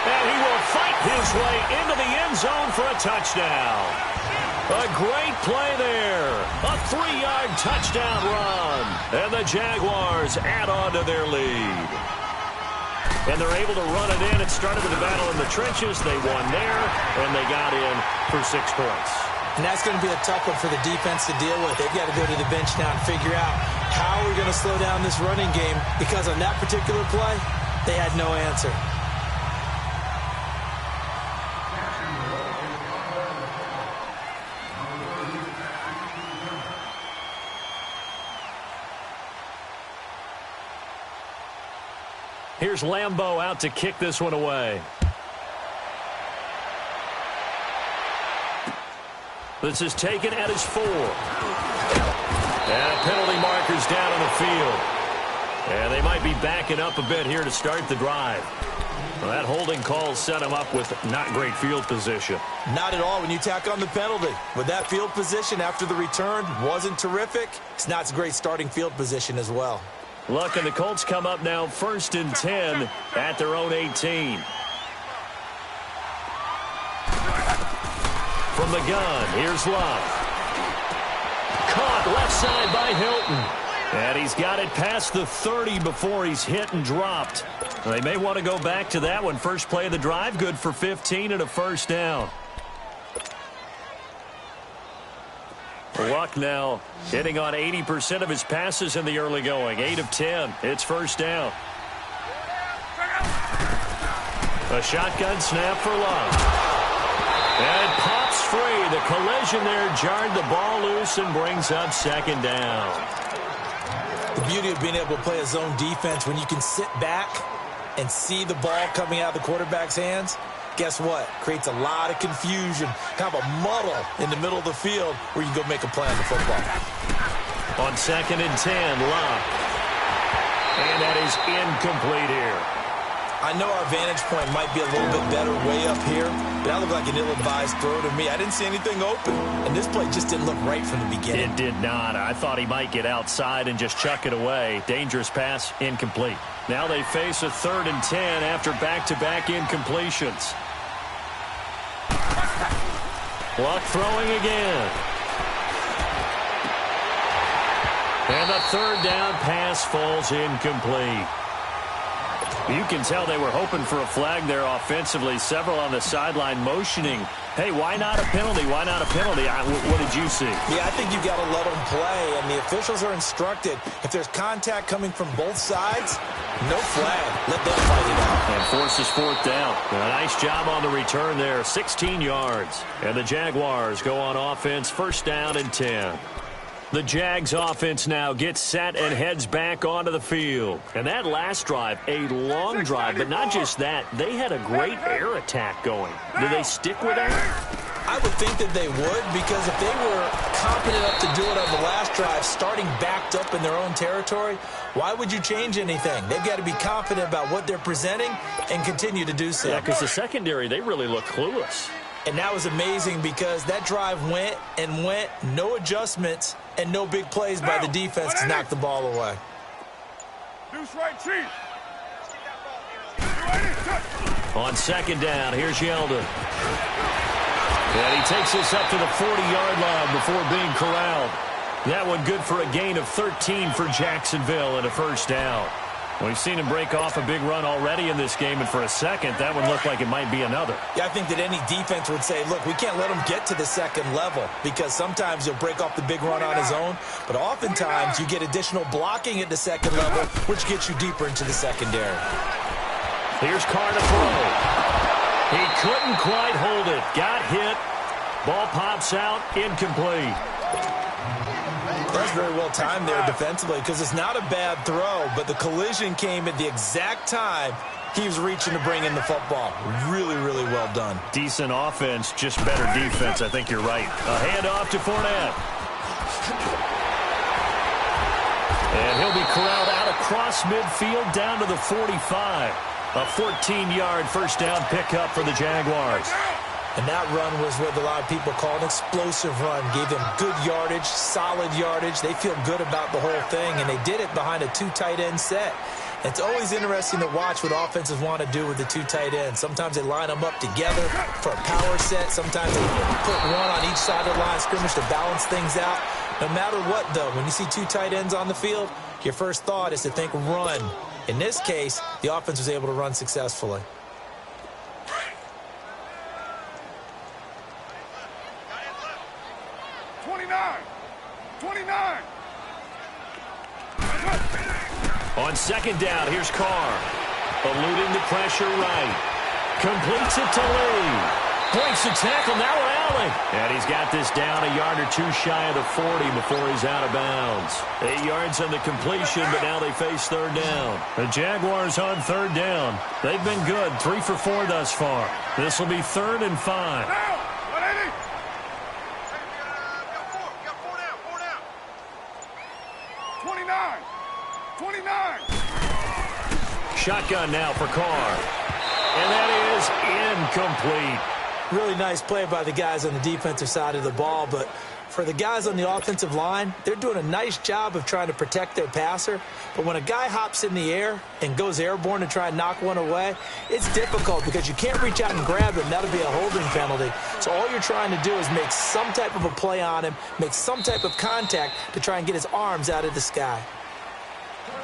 [SPEAKER 2] And he will fight his way into the end zone for a touchdown. A great play there. A 3-yard touchdown run. And the Jaguars add on to their lead. And they're able to run it in. It started with the battle in the trenches. They won there, and they got in for 6 points.
[SPEAKER 3] And that's going to be a tough one for the defense to deal with. They've got to go to the bench now and figure out how we're going to slow down this running game, because on that particular play, they had no answer.
[SPEAKER 2] Here's Lambeau out to kick this one away. This is taken at his 4. And penalty markers down on the field. And they might be backing up a bit here to start the drive. Well, that holding call set him up with not great field position.
[SPEAKER 3] Not at all when you tack on the penalty. With that field position after the return wasn't terrific. It's not a great starting field position as well.
[SPEAKER 2] Look, and the Colts come up now 1st and 10 at their own 18. From the gun, here's Love. Caught left side by Hilton. And he's got it past the 30 before he's hit and dropped. They may want to go back to that one. First play of the drive, good for 15 and a first down. Luck now hitting on 80% of his passes in the early going. 8 of 10. It's first down. A shotgun snap for Love. And it pops free. The collision there jarred the ball loose and brings up 2nd down.
[SPEAKER 3] The beauty of being able to play a zone defense when you can sit back and see the ball coming out of the quarterback's hands, guess what? Creates a lot of confusion, kind of a muddle in the middle of the field where you can go make a play on the football.
[SPEAKER 2] On 2nd and 10, Love. And that is incomplete here.
[SPEAKER 3] I know our vantage point might be a little bit better way up here, but that looked like an ill-advised throw to me. I didn't see anything open, and this play just didn't look right from the beginning.
[SPEAKER 2] It did not. I thought he might get outside and just chuck it away. Dangerous pass, incomplete. Now they face a 3rd and 10 after back-to-back incompletions. Luck throwing again. And the 3rd down pass falls incomplete. You can tell they were hoping for a flag there offensively. Several on the sideline motioning, hey, why not a penalty? Why not a penalty? What did you see?
[SPEAKER 3] Yeah, I think you got to let them play, and the officials are instructed. If there's contact coming from both sides, no flag. Let them fight it out.
[SPEAKER 2] And forces 4th down. A nice job on the return there, 16 yards. And the Jaguars go on offense, 1st down and 10. The Jags offense now gets set and heads back onto the field. And that last drive, a long drive, but not just that. They had a great air attack going. Do they stick with that?
[SPEAKER 3] I would think that they would, because if they were confident enough to do it on the last drive, starting backed up in their own territory, why would you change anything? They've got to be confident about what they're presenting and continue to do so.
[SPEAKER 2] Yeah, because the secondary, they really look clueless.
[SPEAKER 3] And that was amazing because that drive went and went, no adjustments, and no big plays by the defense to knock the ball away.
[SPEAKER 4] Deuce right, Chief.
[SPEAKER 2] On 2nd down, here's Yeldon. And he takes this up to the 40-yard line before being corralled. That one good for a gain of 13 for Jacksonville and a 1st down. We've seen him break off a big run already in this game, and for a second, that one looked like it might be another.
[SPEAKER 3] Yeah, I think that any defense would say, look, we can't let him get to the 2nd level, because sometimes he'll break off the big run on his own, but oftentimes you get additional blocking at the 2nd level, which gets you deeper into the secondary.
[SPEAKER 2] Here's Carr to throw. He couldn't quite hold it. Got hit. Ball pops out. Incomplete.
[SPEAKER 3] That's very well timed there defensively, because it's not a bad throw, but the collision came at the exact time he was reaching to bring in the football. Really, really well done.
[SPEAKER 2] Decent offense, just better defense. I think you're right. A handoff to Fournette. And he'll be corralled out across midfield down to the 45. A 14-yard 1st down pickup for the Jaguars.
[SPEAKER 3] And that run was what a lot of people call an explosive run. Gave them good yardage, solid yardage. They feel good about the whole thing, and they did it behind a 2 tight end set. It's always interesting to watch what offenses want to do with the 2 tight ends. Sometimes they line them up together for a power set. Sometimes they put one on each side of the line of scrimmage to balance things out. No matter what, though, when you see 2 tight ends on the field, your first thought is to think run. In this case, the offense was able to run successfully.
[SPEAKER 2] On 2nd down, here's Carr. Eluding the pressure right. Completes it to Lee. Breaks the tackle, now Allen. And he's got this down a yard or 2 shy of the 40 before he's out of bounds. 8 yards on the completion, but now they face 3rd down. The Jaguars on 3rd down. They've been good, 3 for 4 thus far. This will be 3rd and 5. Shotgun now for Carr. And that is incomplete.
[SPEAKER 3] Really nice play by the guys on the defensive side of the ball, but for the guys on the offensive line, they're doing a nice job of trying to protect their passer. But when a guy hops in the air and goes airborne to try and knock one away, it's difficult because you can't reach out and grab him. That'll be a holding penalty. So all you're trying to do is make some type of a play on him, make some type of contact to try and get his arms out of the sky.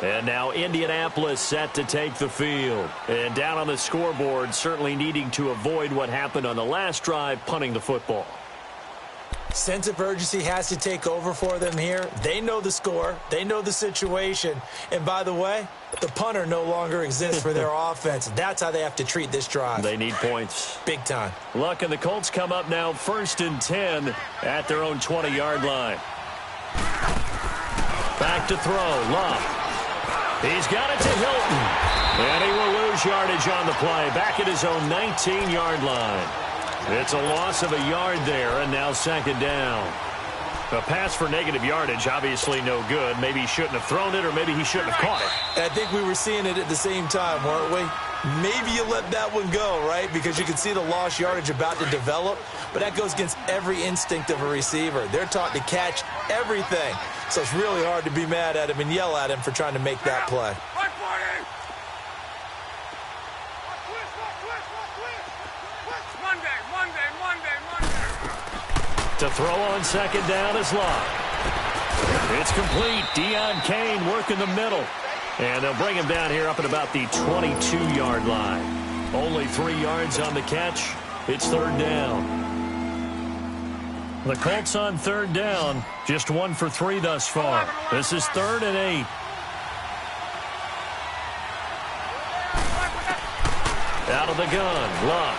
[SPEAKER 2] And now Indianapolis set to take the field. And down on the scoreboard, certainly needing to avoid what happened on the last drive, punting the football.
[SPEAKER 3] Sense of urgency has to take over for them here. They know the score. They know the situation. And by the way, the punter no longer exists for their offense. That's how they have to treat this drive.
[SPEAKER 2] They need points.
[SPEAKER 3] Big time.
[SPEAKER 2] Luck and the Colts come up now 1st and 10 at their own 20-yard line. Back to throw. Luck. He's got it to Hilton. And he will lose yardage on the play. Back at his own 19-yard line. It's a loss of a yard there, and now 2nd down. A pass for negative yardage, obviously no good. Maybe he shouldn't have thrown it, or maybe he shouldn't have caught it.
[SPEAKER 3] I think we were seeing it at the same time, weren't we? Maybe you let that one go, right? Because you can see the lost yardage about to develop, but that goes against every instinct of a receiver. They're taught to catch everything, so it's really hard to be mad at him and yell at him for trying to make that play.
[SPEAKER 2] To throw on second down is Locke. It's complete. Deion Kane working the middle. And they'll bring him down here up at about the 22-yard line. Only 3 yards on the catch. It's third down. The Colts on third down. Just 1 for 3 thus far. This is 3rd and 8. Out of the gun. Locke.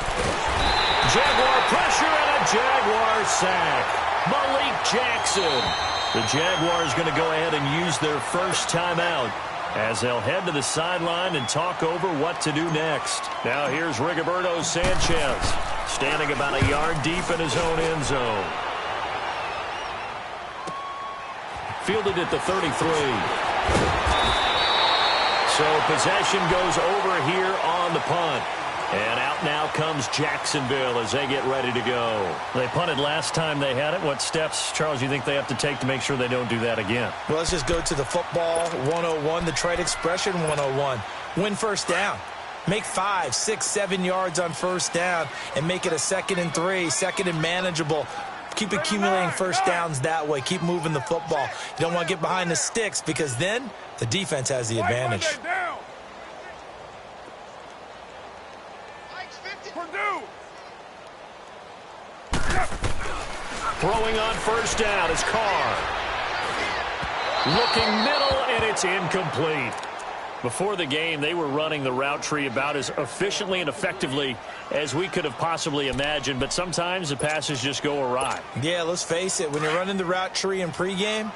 [SPEAKER 2] Jaguar pressure and a Jaguar sack. Malik Jackson. The Jaguars going to go ahead and use their first timeout as they'll head to the sideline and talk over what to do next. Now here's Rigoberto Sanchez standing about a yard deep in his own end zone. Fielded at the 33. So possession goes over here on the punt. And out now comes Jacksonville as they get ready to go. They punted last time they had it. What steps, Charles, you think they have to take to make sure they don't do that again?
[SPEAKER 3] Well, let's just go to the football 101, the trade expression 101. Win first down. Make 5, 6, 7 yards on first down and make it a 2nd and 3, 2nd and manageable. Keep accumulating first downs that way. Keep moving the football. You don't want to get behind the sticks because then the defense has the advantage.
[SPEAKER 2] Throwing on first down is Carr. Looking middle, and it's incomplete. Before the game, they were running the route tree about as efficiently and effectively as we could have possibly imagined, but sometimes the passes just go awry.
[SPEAKER 3] Yeah, let's face it. When you're running the route tree in pregame,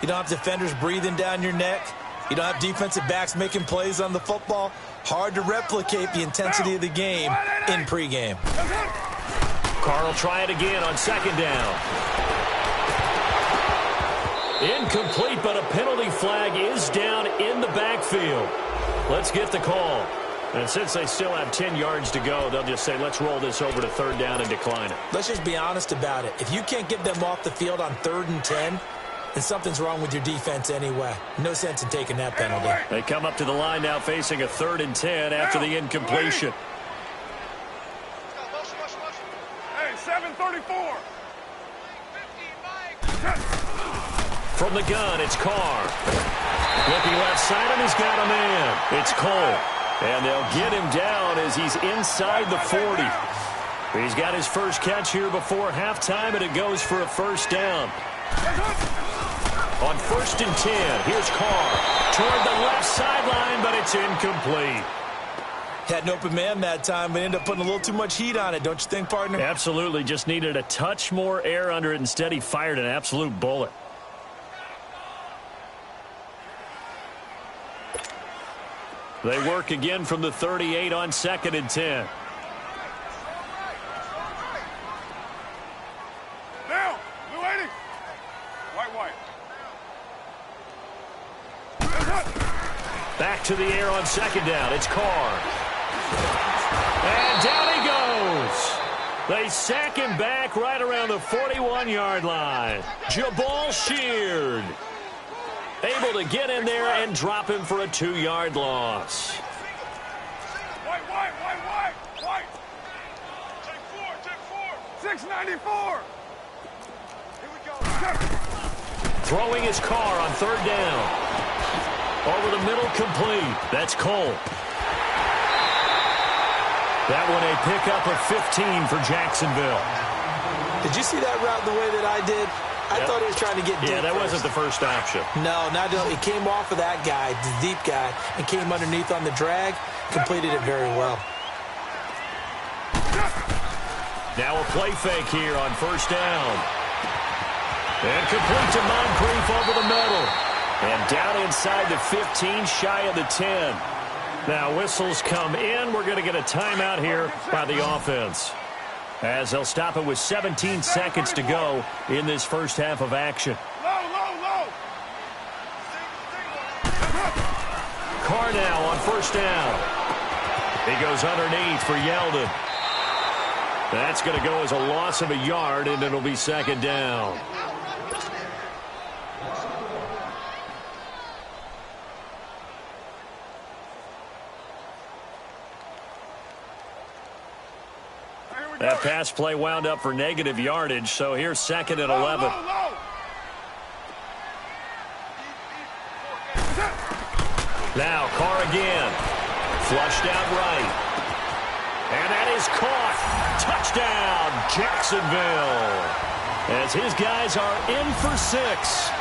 [SPEAKER 3] you don't have defenders breathing down your neck. You don't have defensive backs making plays on the football. Hard to replicate the intensity of the game in pregame.
[SPEAKER 2] Carr will try it again on second down. Incomplete, but a penalty flag is down in the backfield. Let's get the call. And since they still have 10 yards to go, they'll just say, let's roll this over to third down and decline it.
[SPEAKER 3] Let's just be honest about it. If you can't get them off the field on 3rd and 10, then something's wrong with your defense anyway. No sense in taking that penalty.
[SPEAKER 2] They come up to the line now facing a 3rd and 10 after the incompletion.
[SPEAKER 4] Hey, 734.
[SPEAKER 2] From the gun, it's Carr. Looking left side, and he's got a man. It's Cole. And they'll get him down as he's inside the 40. He's got his first catch here before halftime, and it goes for a first down. On 1st and 10, here's Carr toward the left sideline, but it's incomplete.
[SPEAKER 3] Had an open man that time, but ended up putting a little too much heat on it, don't you think, partner?
[SPEAKER 2] Absolutely. Just needed a touch more air under it. Instead, he fired an absolute bullet. They work again from the 38 on 2nd and 10.
[SPEAKER 4] Down. Blue 80. White.
[SPEAKER 2] Back to the air on second down. It's Carr. And down he goes. They sack him back right around the 41-yard line. Jabal Sheard able to get in there and drop him for a 2-yard loss.
[SPEAKER 4] White. Take 4. 694. Here we go.
[SPEAKER 2] Throwing his Carr on third down. Over the middle, complete. That's Cole. That one a pickup of 15 for Jacksonville.
[SPEAKER 3] Did you see that route the way that I did? I thought he was trying to get deep.
[SPEAKER 2] Yeah, that wasn't the first option.
[SPEAKER 3] No, it came off of that guy, the deep guy, and came underneath on the drag. Completed it very well.
[SPEAKER 2] Now a play fake here on first down. And complete to Moncrief over the middle. And down inside the 15, shy of the 10. Now whistles come in. We're going to get a timeout here by the offense. as they'll stop it with 17 seconds to go in this first half of action. Carr now on first down. He goes underneath for Yeldon. That's going to go as a loss of a yard, and it'll be second down. That pass play wound up for negative yardage, so here's second and 11. Now Carr again. Flushed out right. And that is caught. Touchdown, Jacksonville. As his guys are in for 6.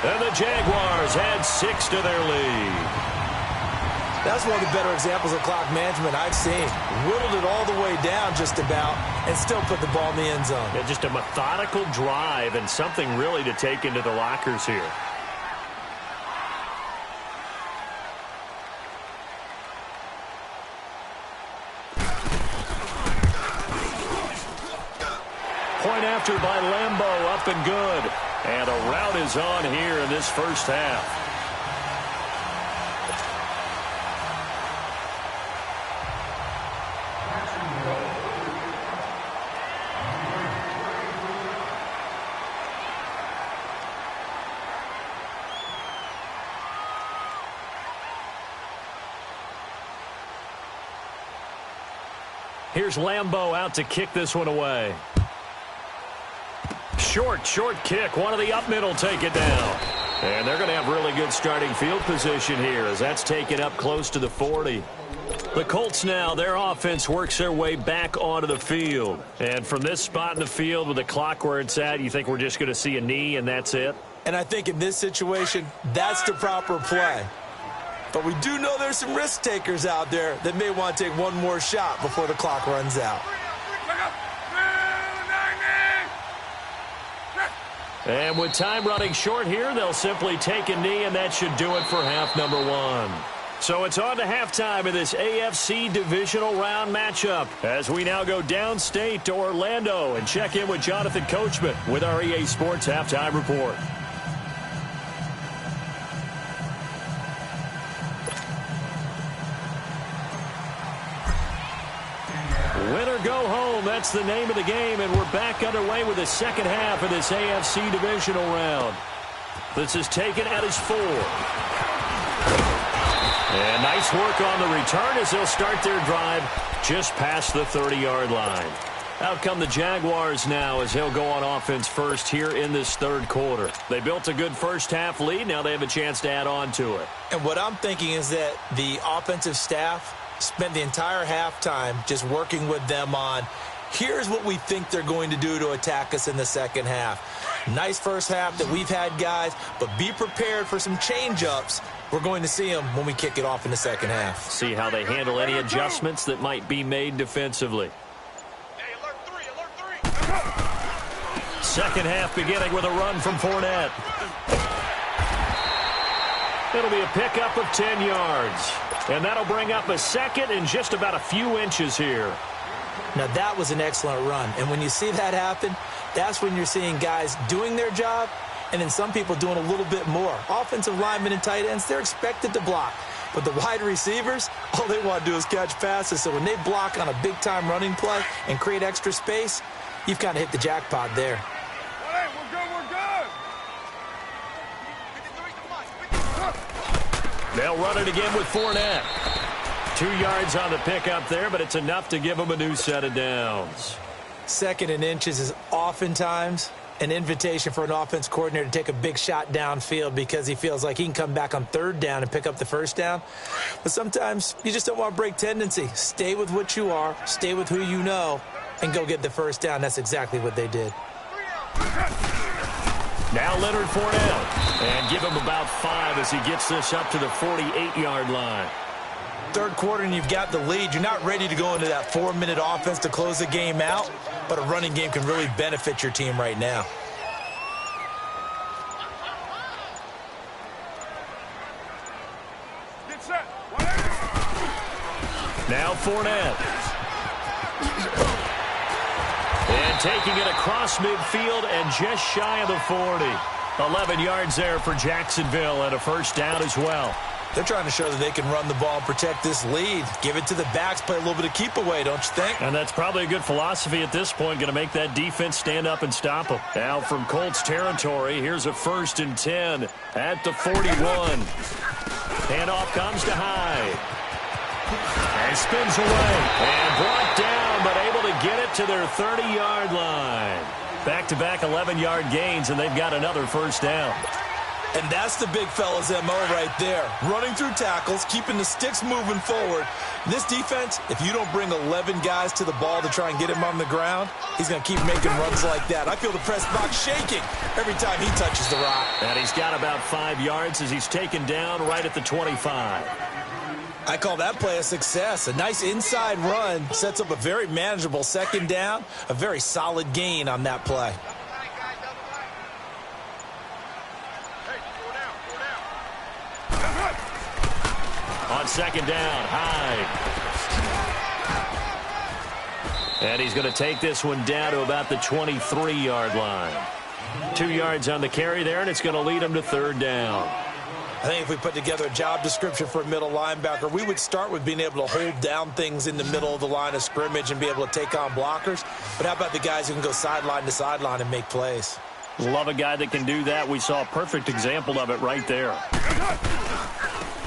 [SPEAKER 2] And the Jaguars add 6 to their lead.
[SPEAKER 3] That's one of the better examples of clock management I've seen. Whittled it all the way down just about and still put the ball in the end zone.
[SPEAKER 2] Yeah, just a methodical drive and something really to take into the lockers here. Point after by Lambeau, up and good. And a rout is on here in this first half. Here's Lambeau out to kick this one away. Short kick. One of the up middle take it down. And they're going to have really good starting field position here as that's taken up close to the 40. The Colts now, their offense works their way back onto the field. And from this spot in the field with the clock where it's at, you think we're just going to see a knee and that's it?
[SPEAKER 3] And I think in this situation, that's the proper play. But we do know there's some risk takers out there that may want to take one more shot before the clock runs out.
[SPEAKER 2] And with time running short here, they'll simply take a knee, and that should do it for half number 1. So it's on to halftime in this AFC divisional round matchup as we now go downstate to Orlando and check in with Jonathan Coachman with our EA Sports Halftime Report. Win or go home, that's the name of the game, and we're back underway with the second half of this AFC divisional round. This is taken at his 4. And nice work on the return as they'll start their drive just past the 30-yard line. Out come the Jaguars now as they'll go on offense first here in this third quarter. They built a good first half lead. Now they have a chance to add on to it.
[SPEAKER 3] And what I'm thinking is that the offensive staff spent the entire halftime just working with them on, here's what we think they're going to do to attack us in the second half. Nice first half that we've had, guys, but be prepared for some change-ups. We're going to see them when we kick it off in the second half.
[SPEAKER 2] See how they handle any adjustments that might be made defensively.
[SPEAKER 4] Hey, alert 3.
[SPEAKER 2] Second half beginning with a run from Fournette. It'll be a pickup of 10 yards. And that'll bring up a second and just about a few inches here.
[SPEAKER 3] Now, that was an excellent run. And when you see that happen, that's when you're seeing guys doing their job and then some people doing a little bit more. Offensive linemen and tight ends, they're expected to block. But the wide receivers, all they want to do is catch passes. So when they block on a big-time running play and create extra space, you've kind of hit the jackpot there.
[SPEAKER 4] Hey, we're good.
[SPEAKER 2] They'll run it again with Fournette. 2 yards on the pickup there, but it's enough to give them a new set of downs.
[SPEAKER 3] Second and inches is oftentimes an invitation for an offense coordinator to take a big shot downfield because he feels like he can come back on third down and pick up the first down. But sometimes you just don't want to break tendency. Stay with what you are, stay with who you know, and go get the first down. That's exactly what they did.
[SPEAKER 2] Now Leonard Fournette, and give him about 5 as he gets this up to the 48-yard line.
[SPEAKER 3] Third quarter and you've got the lead. You're not ready to go into that 4-minute offense to close the game out, but a running game can really benefit your team right now.
[SPEAKER 4] Get set.
[SPEAKER 2] Now Fournette. And taking it across midfield and just shy of the 40. 11 yards there for Jacksonville and a first down as well.
[SPEAKER 3] They're trying to show that they can run the ball and protect this lead. Give it to the backs, play a little bit of keep away, don't you think?
[SPEAKER 2] And that's probably a good philosophy at this point, going to make that defense stand up and stop them. Now from Colts territory, here's a 1st and 10 at the 41. Handoff comes to Hyde. And spins away. And brought down, but able to get it to their 30-yard line. Back-to-back 11-yard gains, and they've got another first down.
[SPEAKER 3] And that's the big fella's MO right there. Running through tackles, keeping the sticks moving forward. This defense, if you don't bring 11 guys to the ball to try and get him on the ground, he's going to keep making runs like that. I feel the press box shaking every time he touches the rock.
[SPEAKER 2] And he's got about 5 yards as he's taken down right at the 25.
[SPEAKER 3] I call that play a success. A nice inside run sets up a very manageable second down. A very solid gain on that play.
[SPEAKER 2] On second down, Hyde. And he's going to take this one down to about the 23-yard line. 2 yards on the carry there, and it's going to lead him to third down.
[SPEAKER 3] I think if we put together a job description for a middle linebacker, we would start with being able to hold down things in the middle of the line of scrimmage and be able to take on blockers. But how about the guys who can go sideline to sideline and make plays?
[SPEAKER 2] Love a guy that can do that. We saw a perfect example of it right there.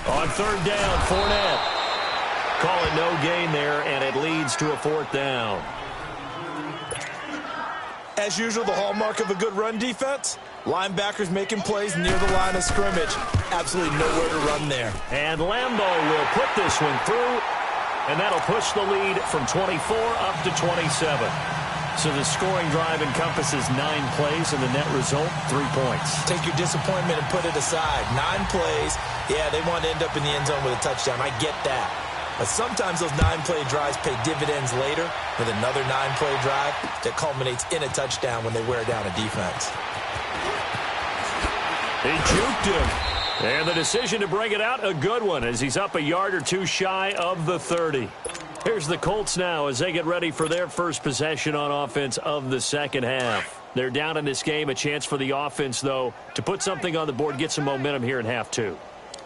[SPEAKER 2] On third down, Fournette. Call it no gain there, and it leads to a fourth down.
[SPEAKER 3] As usual, the hallmark of a good run defense, linebackers making plays near the line of scrimmage. Absolutely nowhere to run there.
[SPEAKER 2] And Lambo will put this one through, and that'll push the lead from 24 up to 27. So the scoring drive encompasses 9 plays, and the net result, 3 points.
[SPEAKER 3] Take your disappointment and put it aside. 9 plays. Yeah, they want to end up in the end zone with a touchdown. I get that. But sometimes those 9-play drives pay dividends later with another 9-play drive that culminates in a touchdown when they wear down a defense.
[SPEAKER 2] He juked him. And the decision to bring it out, a good one, as he's up a yard or two shy of the 30. Here's the Colts now as they get ready for their first possession on offense of the second half. They're down in this game. A chance for the offense, though, to put something on the board, get some momentum here in half 2.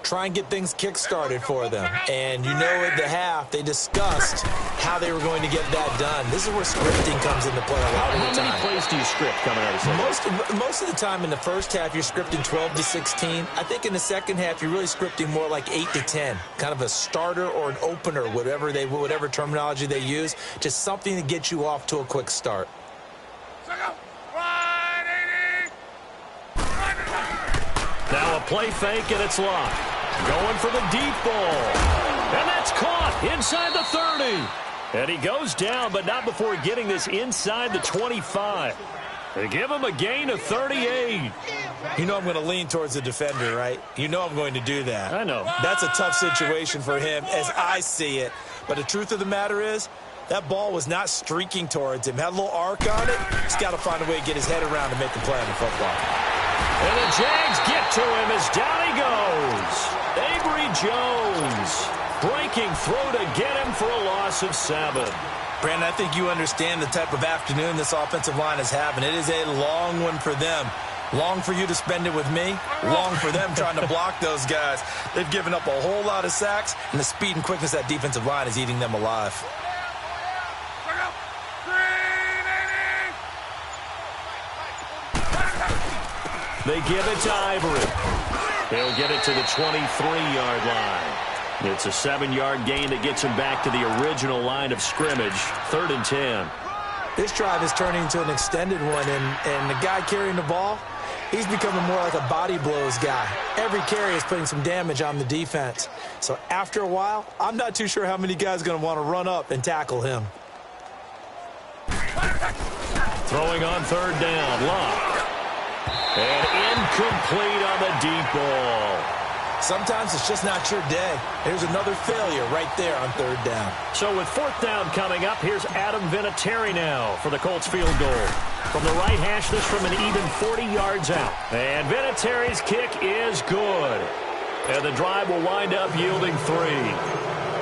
[SPEAKER 3] Try and get things kick-started for them. And you know at the half, they discussed how they were going to get that done. This is where scripting comes into play a lot of the time.
[SPEAKER 2] How many plays do you script coming out of second?
[SPEAKER 3] Most of the time in the first half, you're scripting 12 to 16. I think in the second half, you're really scripting more like 8 to 10. Kind of a starter or an opener, whatever terminology they use. Just something to get you off to a quick start.
[SPEAKER 2] Now a play fake, and it's locked. Going for the deep ball. And that's caught inside the 30. And he goes down, but not before getting this inside the 25. They give him a gain of 38.
[SPEAKER 3] You know I'm going to lean towards the defender, right? You know I'm going to do that.
[SPEAKER 2] I know.
[SPEAKER 3] That's a tough situation for him as I see it. But the truth of the matter is, that ball was not streaking towards him. Had a little arc on it. He's got to find a way to get his head around and make a play on the football.
[SPEAKER 2] And the Jags get to him as down he goes. Avery Jones breaking through to get him for a loss of 7.
[SPEAKER 3] Brandon, I think you understand the type of afternoon this offensive line is having. It is a long one for them. Long for you to spend it with me. Long for them trying to block those guys. They've given up a whole lot of sacks, and the speed and quickness of that defensive line is eating them alive.
[SPEAKER 2] They give it to Ivory. He'll get it to the 23-yard line. It's a 7-yard gain that gets him back to the original line of scrimmage. 3rd and 10.
[SPEAKER 3] This drive is turning into an extended one, and the guy carrying the ball, he's becoming more like a body blows guy. Every carry is putting some damage on the defense. So after a while, I'm not too sure how many guys are going to want to run up and tackle him.
[SPEAKER 2] Throwing on 3rd down. Lock. And incomplete on the deep ball.
[SPEAKER 3] Sometimes it's just not your day. There's another failure right there on 3rd down.
[SPEAKER 2] So with 4th down coming up, here's Adam Vinatieri now for the Colts field goal. From the right hash, this from an even 40 yards out. And Vinatieri's kick is good. And the drive will wind up yielding 3.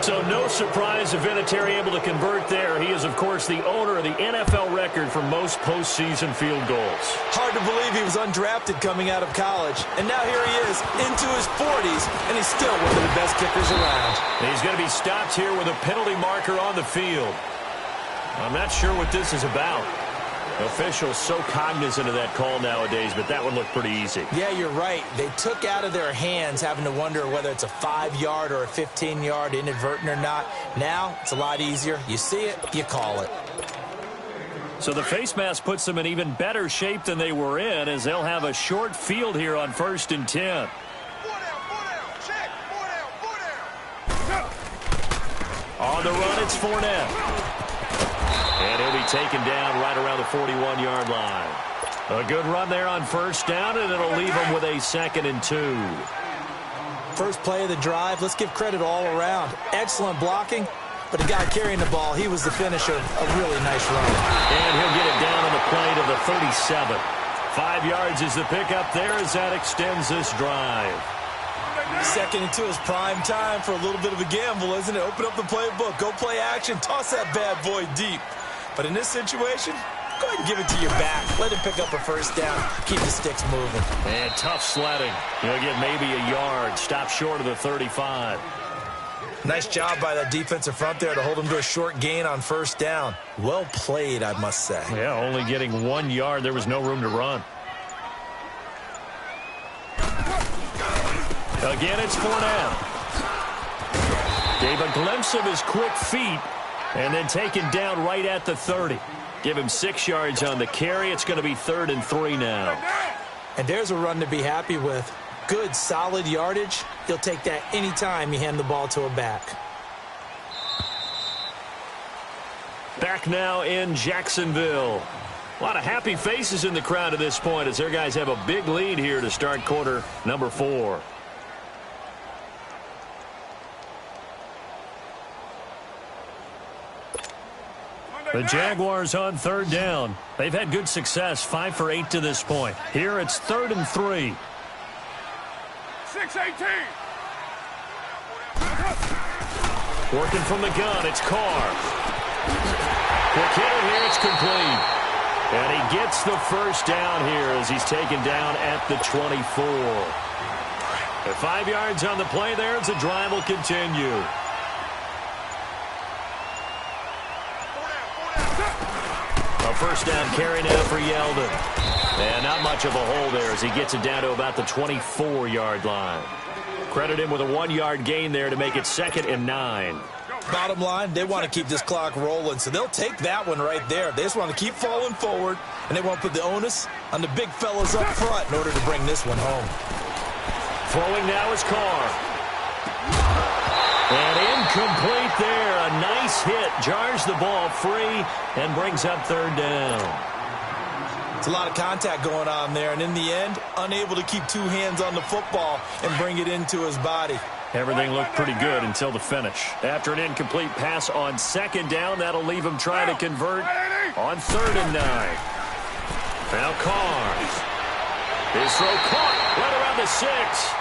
[SPEAKER 2] So no surprise if Vinatieri able to convert there. He is, of course, the owner of the NFL record for most postseason field goals.
[SPEAKER 3] Hard to believe he was undrafted coming out of college. And now here he is into his 40s, and he's still one of the best kickers around.
[SPEAKER 2] And he's going to be stopped here with a penalty marker on the field. I'm not sure what this is about. Officials so cognizant of that call nowadays, but that one looked pretty easy.
[SPEAKER 3] Yeah, you're right. They took out of their hands having to wonder whether it's a 5-yard or a 15-yard inadvertent or not. Now, it's a lot easier. You see it, you call it.
[SPEAKER 2] So the face mask puts them in even better shape than they were in, as they'll have a short field here on 1st and 10.
[SPEAKER 4] 4 down, check, 4 down.
[SPEAKER 2] On the run, it's Fournette. And he'll be taken down right around the 41-yard line. A good run there on 1st down, and it'll leave him with a 2nd and 2.
[SPEAKER 3] First play of the drive, let's give credit all around. Excellent blocking, but the guy carrying the ball, he was the finisher. A really nice run.
[SPEAKER 2] And he'll get it down on the play to the 37. 5 yards is the pickup there as that extends this drive.
[SPEAKER 3] 2nd and 2 is prime time for a little bit of a gamble, isn't it? Open up the playbook, go play action, toss that bad boy deep. But in this situation, go ahead and give it to your back. Let him pick up a 1st down. Keep the sticks moving.
[SPEAKER 2] And tough sledding. He'll get maybe a yard. Stop short of the 35.
[SPEAKER 3] Nice job by that defensive front there to hold him to a short gain on 1st down. Well played, I must say.
[SPEAKER 2] Yeah, only getting 1 yard. There was no room to run. Again, it's Fournette. Gave a glimpse of his quick feet. And then taken down right at the 30. Give him 6 yards on the carry. It's going to be 3rd and 3 now.
[SPEAKER 3] And there's a run to be happy with. Good, solid yardage. You'll take that anytime you hand the ball to a back.
[SPEAKER 2] Back now in Jacksonville. A lot of happy faces in the crowd at this point as their guys have a big lead here to start quarter number 4. The Jaguars on 3rd down. They've had good success, 5 for 8 to this point. Here it's 3rd and 3.
[SPEAKER 4] 6-18.
[SPEAKER 2] Working from the gun, it's Carr. Quick hitter here, it's complete. And he gets the 1st down here as he's taken down at the 24. At 5 yards on the play there, as the drive will continue. A 1st down carry now for Yeldon. And not much of a hole there as he gets it down to about the 24-yard line. Credit him with a 1-yard gain there to make it 2nd and 9.
[SPEAKER 3] Bottom line, they want to keep this clock rolling, so they'll take that one right there. They just want to keep falling forward, and they want to put the onus on the big fellas up front in order to bring this one home.
[SPEAKER 2] Throwing now is Carr. And incomplete there. A nice hit. Jars the ball free and brings up 3rd down.
[SPEAKER 3] It's a lot of contact going on there, and in the end, unable to keep 2 hands on the football and bring it into his body.
[SPEAKER 2] Everything looked pretty good until the finish. After an incomplete pass on 2nd down, that'll leave him trying to convert on 3rd and 9. Now Carr. His throw caught right around the 6.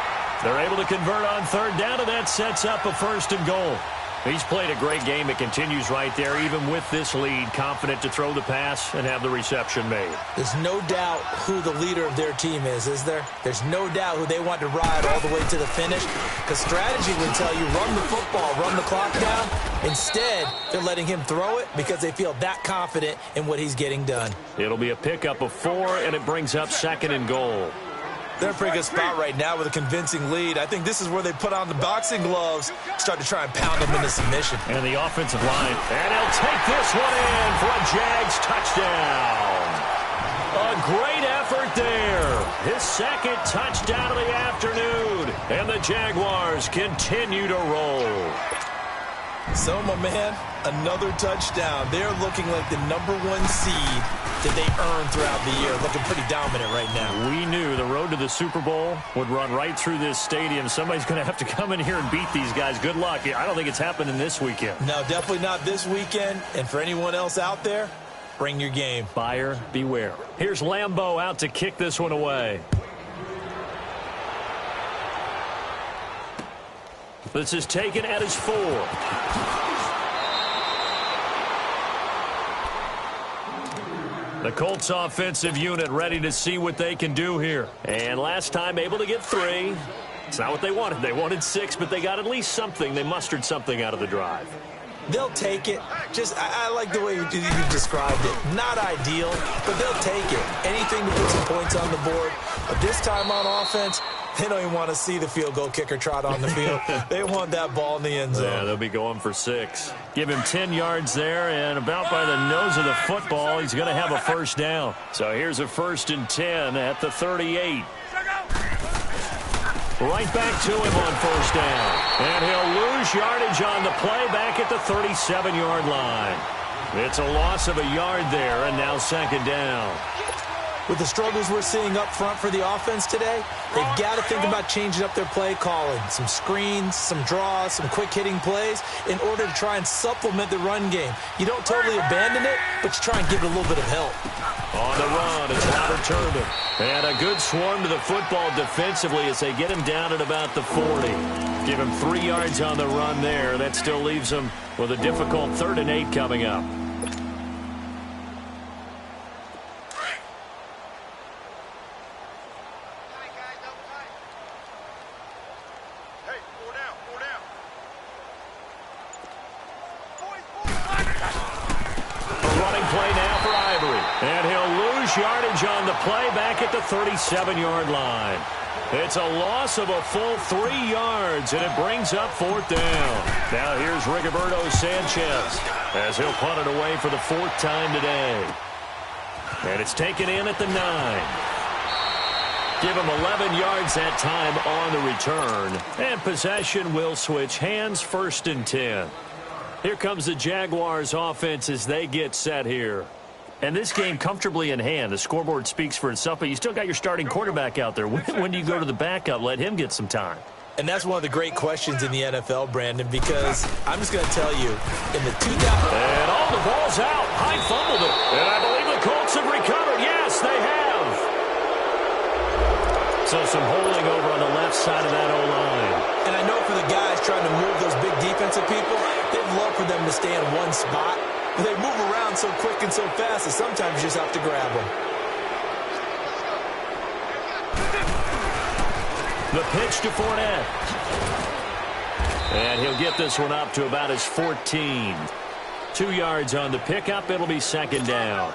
[SPEAKER 2] They're able to convert on 3rd down, and that sets up a 1st and goal. He's played a great game. It continues right there, even with this lead, confident to throw the pass and have the reception made.
[SPEAKER 3] There's no doubt who the leader of their team is there? There's no doubt who they want to ride all the way to the finish, because strategy would tell you run the football, run the clock down. Instead, they're letting him throw it because they feel that confident in what he's getting done.
[SPEAKER 2] It'll be a pickup of 4, and it brings up 2nd and goal.
[SPEAKER 3] They're in a pretty good spot right now with a convincing lead. I think this is where they put on the boxing gloves, start to try and pound them into submission.
[SPEAKER 2] And the offensive line. And he'll take this one in for a Jags touchdown. A great effort there. His 2nd touchdown of the afternoon. And the Jaguars continue to roll.
[SPEAKER 3] So, my man, another touchdown. They're looking like the #1 seed that they earned throughout the year. Looking pretty dominant right now.
[SPEAKER 2] We knew the road to the Super Bowl would run right through this stadium. Somebody's going to have to come in here and beat these guys. Good luck. I don't think it's happening this weekend.
[SPEAKER 3] No, definitely not this weekend. And for anyone else out there, bring your game.
[SPEAKER 2] Buyer beware. Here's Lambeau out to kick this one away. This is taken at his 4. The Colts offensive unit ready to see what they can do here. And last time able to get 3. It's not what they wanted. They wanted 6, but they got at least something. They mustered something out of the drive.
[SPEAKER 3] They'll take it. I like the way you described it. Not ideal, but they'll take it. Anything to put some points on the board. But this time on offense, they don't even want to see the field goal kicker trot on the field. They want that ball in the end zone.
[SPEAKER 2] Yeah, they'll be going for 6. Give him 10 yards there, and about by the nose of the football, he's going to have a first down. So here's a 1st and 10 at the 38. Right back to him on 1st down. And he'll lose yardage on the play back at the 37-yard line. It's a loss of a yard there, and now 2nd down.
[SPEAKER 3] With the struggles we're seeing up front for the offense today, they've got to think about changing up their play calling. Some screens, some draws, some quick-hitting plays in order to try and supplement the run game. You don't totally abandon it, but you try and give it a little bit of help.
[SPEAKER 2] On the run, it's Robert Turbin. And a good swarm to the football defensively as they get him down at about the 40. Give him 3 yards on the run there. That still leaves him with a difficult 3rd and 8 coming up. And he'll lose yardage on the play back at the 37-yard line. It's a loss of a full 3 yards, and it brings up 4th down. Now here's Rigoberto Sanchez as he'll punt it away for the 4th time today. And it's taken in at the 9. Give him 11 yards that time on the return. And possession will switch hands, 1st and 10. Here comes the Jaguars offense as they get set here. And this game comfortably in hand. The scoreboard speaks for itself, but you still got your starting quarterback out there. When do you go to the backup? Let him get some time.
[SPEAKER 3] And that's one of the great questions in the NFL, Brandon, because I'm just going to tell you, in the 2000...
[SPEAKER 2] And all the ball's out. High fumbled it. And I believe the Colts have recovered. Yes, they have. So some holding over on the left side of that O-line.
[SPEAKER 3] And I know for the guys trying to move those big defensive people, they'd love for them to stay in one spot. But they move around so quick and so fast that sometimes you just have to grab them.
[SPEAKER 2] The pitch to Fournette. And he'll get this one up to about his 14. 2 yards on the pickup. It'll be 2nd down.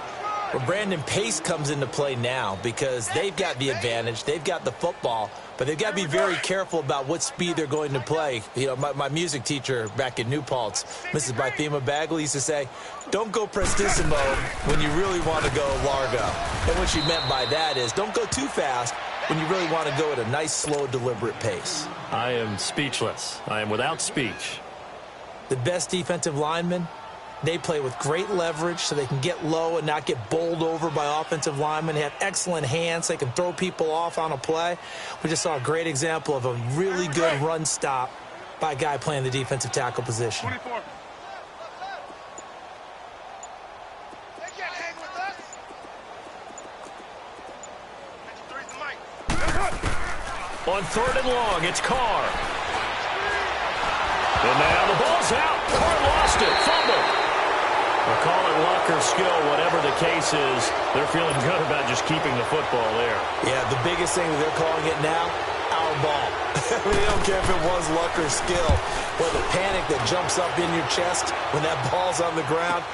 [SPEAKER 3] Well, Brandon, pace comes into play now because they've got the advantage. They've got the football, but they've got to be very careful about what speed they're going to play. You know, my music teacher back in New Paltz, Mrs. Bythema Bagley, used to say, don't go prestissimo when you really want to go largo. And what she meant by that is don't go too fast when you really want to go at a nice, slow, deliberate pace.
[SPEAKER 2] I am speechless. I am without speech.
[SPEAKER 3] The best defensive linemen, they play with great leverage so they can get low and not get bowled over by offensive linemen. They have excellent hands. They can throw people off on a play. We just saw a great example of a really good run stop by a guy playing the defensive tackle position.
[SPEAKER 4] 24.
[SPEAKER 2] On 3rd and long, it's Carr. And now the ball's out. Carr lost it. Fumble. We'll call it luck or skill, whatever the case is. They're feeling good about just keeping the football there.
[SPEAKER 3] Yeah, the biggest thing that they're calling it now, our ball. I mean, they don't care if it was luck or skill. Or the panic that jumps up in your chest when that ball's on the ground.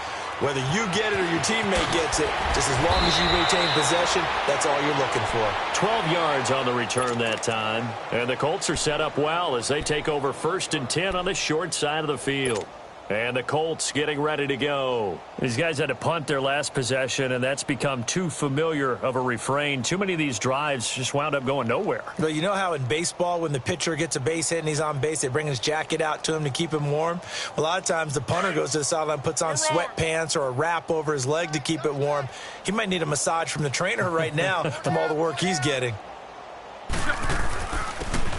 [SPEAKER 3] Whether you get it or your teammate gets it, just as long as you retain possession, that's all you're looking for.
[SPEAKER 2] 12 yards on the return that time. And the Colts are set up well as they take over 1st and 10 on the short side of the field. And the Colts getting ready to go. These guys had to punt their last possession, and that's become too familiar of a refrain. Too many of these drives just wound up going nowhere.
[SPEAKER 3] Well, you know how in baseball, when the pitcher gets a base hit and he's on base, they bring his jacket out to him to keep him warm? A lot of times the punter goes to the sideline, puts on sweatpants or a wrap over his leg to keep it warm. He might need a massage from the trainer right now from all the work he's getting.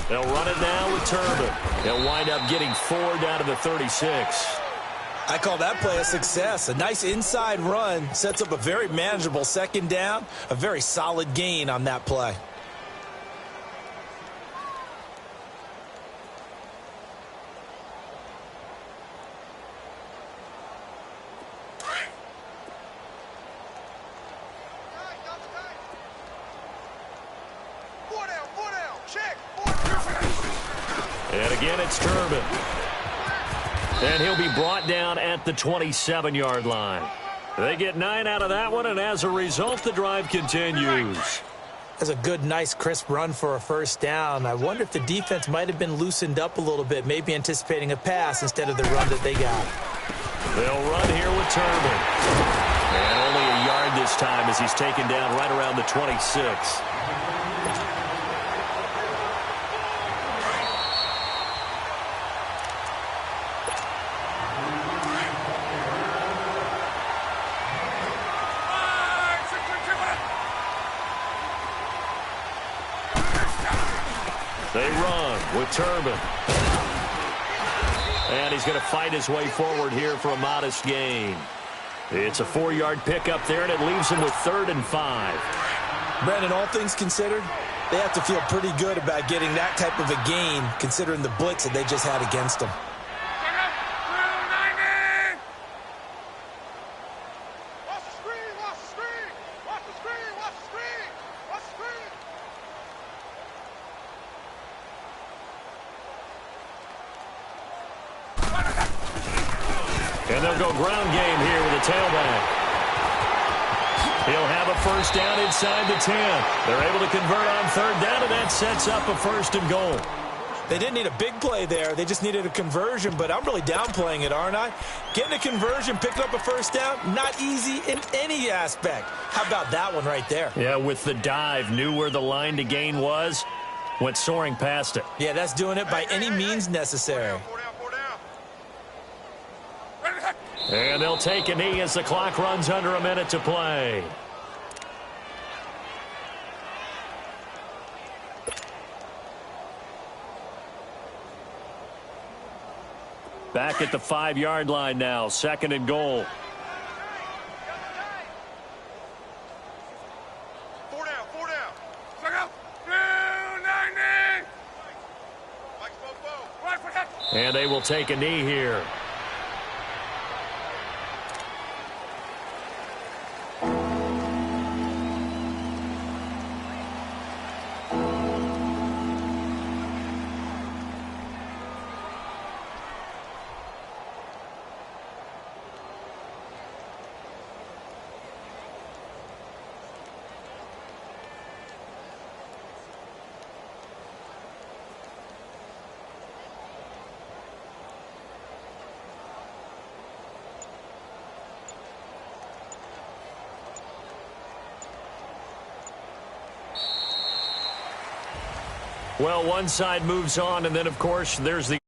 [SPEAKER 2] They'll run it now with Turbin. They'll wind up getting 4 down to the 36.
[SPEAKER 3] I call that play a success. A nice inside run sets up a very manageable 2nd down, a very solid gain on that play.
[SPEAKER 2] And again, it's Turbin. And he'll be brought down at the 27-yard line. They get 9 out of that one, and as a result, the drive continues.
[SPEAKER 3] That's a good, nice, crisp run for a first down. I wonder if the defense might have been loosened up a little bit, maybe anticipating a pass instead of the run that they got.
[SPEAKER 2] They'll run here with Turbin. And only a yard this time as he's taken down right around the 26. They run with Turbin. And he's going to fight his way forward here for a modest gain. It's a 4-yard pickup there, and it leaves him with 3rd and 5.
[SPEAKER 3] Brandon, all things considered, they have to feel pretty good about getting that type of a gain, considering the blitz that they just had against them.
[SPEAKER 2] And they'll go ground game here with a tailback. He'll have a first down inside the 10. They're able to convert on 3rd down, and that sets up a 1st and goal.
[SPEAKER 3] They didn't need a big play there. They just needed a conversion, but I'm really downplaying it, aren't I? Getting a conversion, picking up a first down, not easy in any aspect. How about that one right there?
[SPEAKER 2] Yeah, with the dive, knew where the line to gain was, went soaring past it.
[SPEAKER 3] Yeah, that's doing it by any means necessary.
[SPEAKER 2] And they'll take a knee as the clock runs under a minute to play. Back at the 5-yard line now, 2nd and goal.
[SPEAKER 4] 4 down, 4 down.
[SPEAKER 2] And they will take a knee here. Well, one side moves on, and then, of course, there's the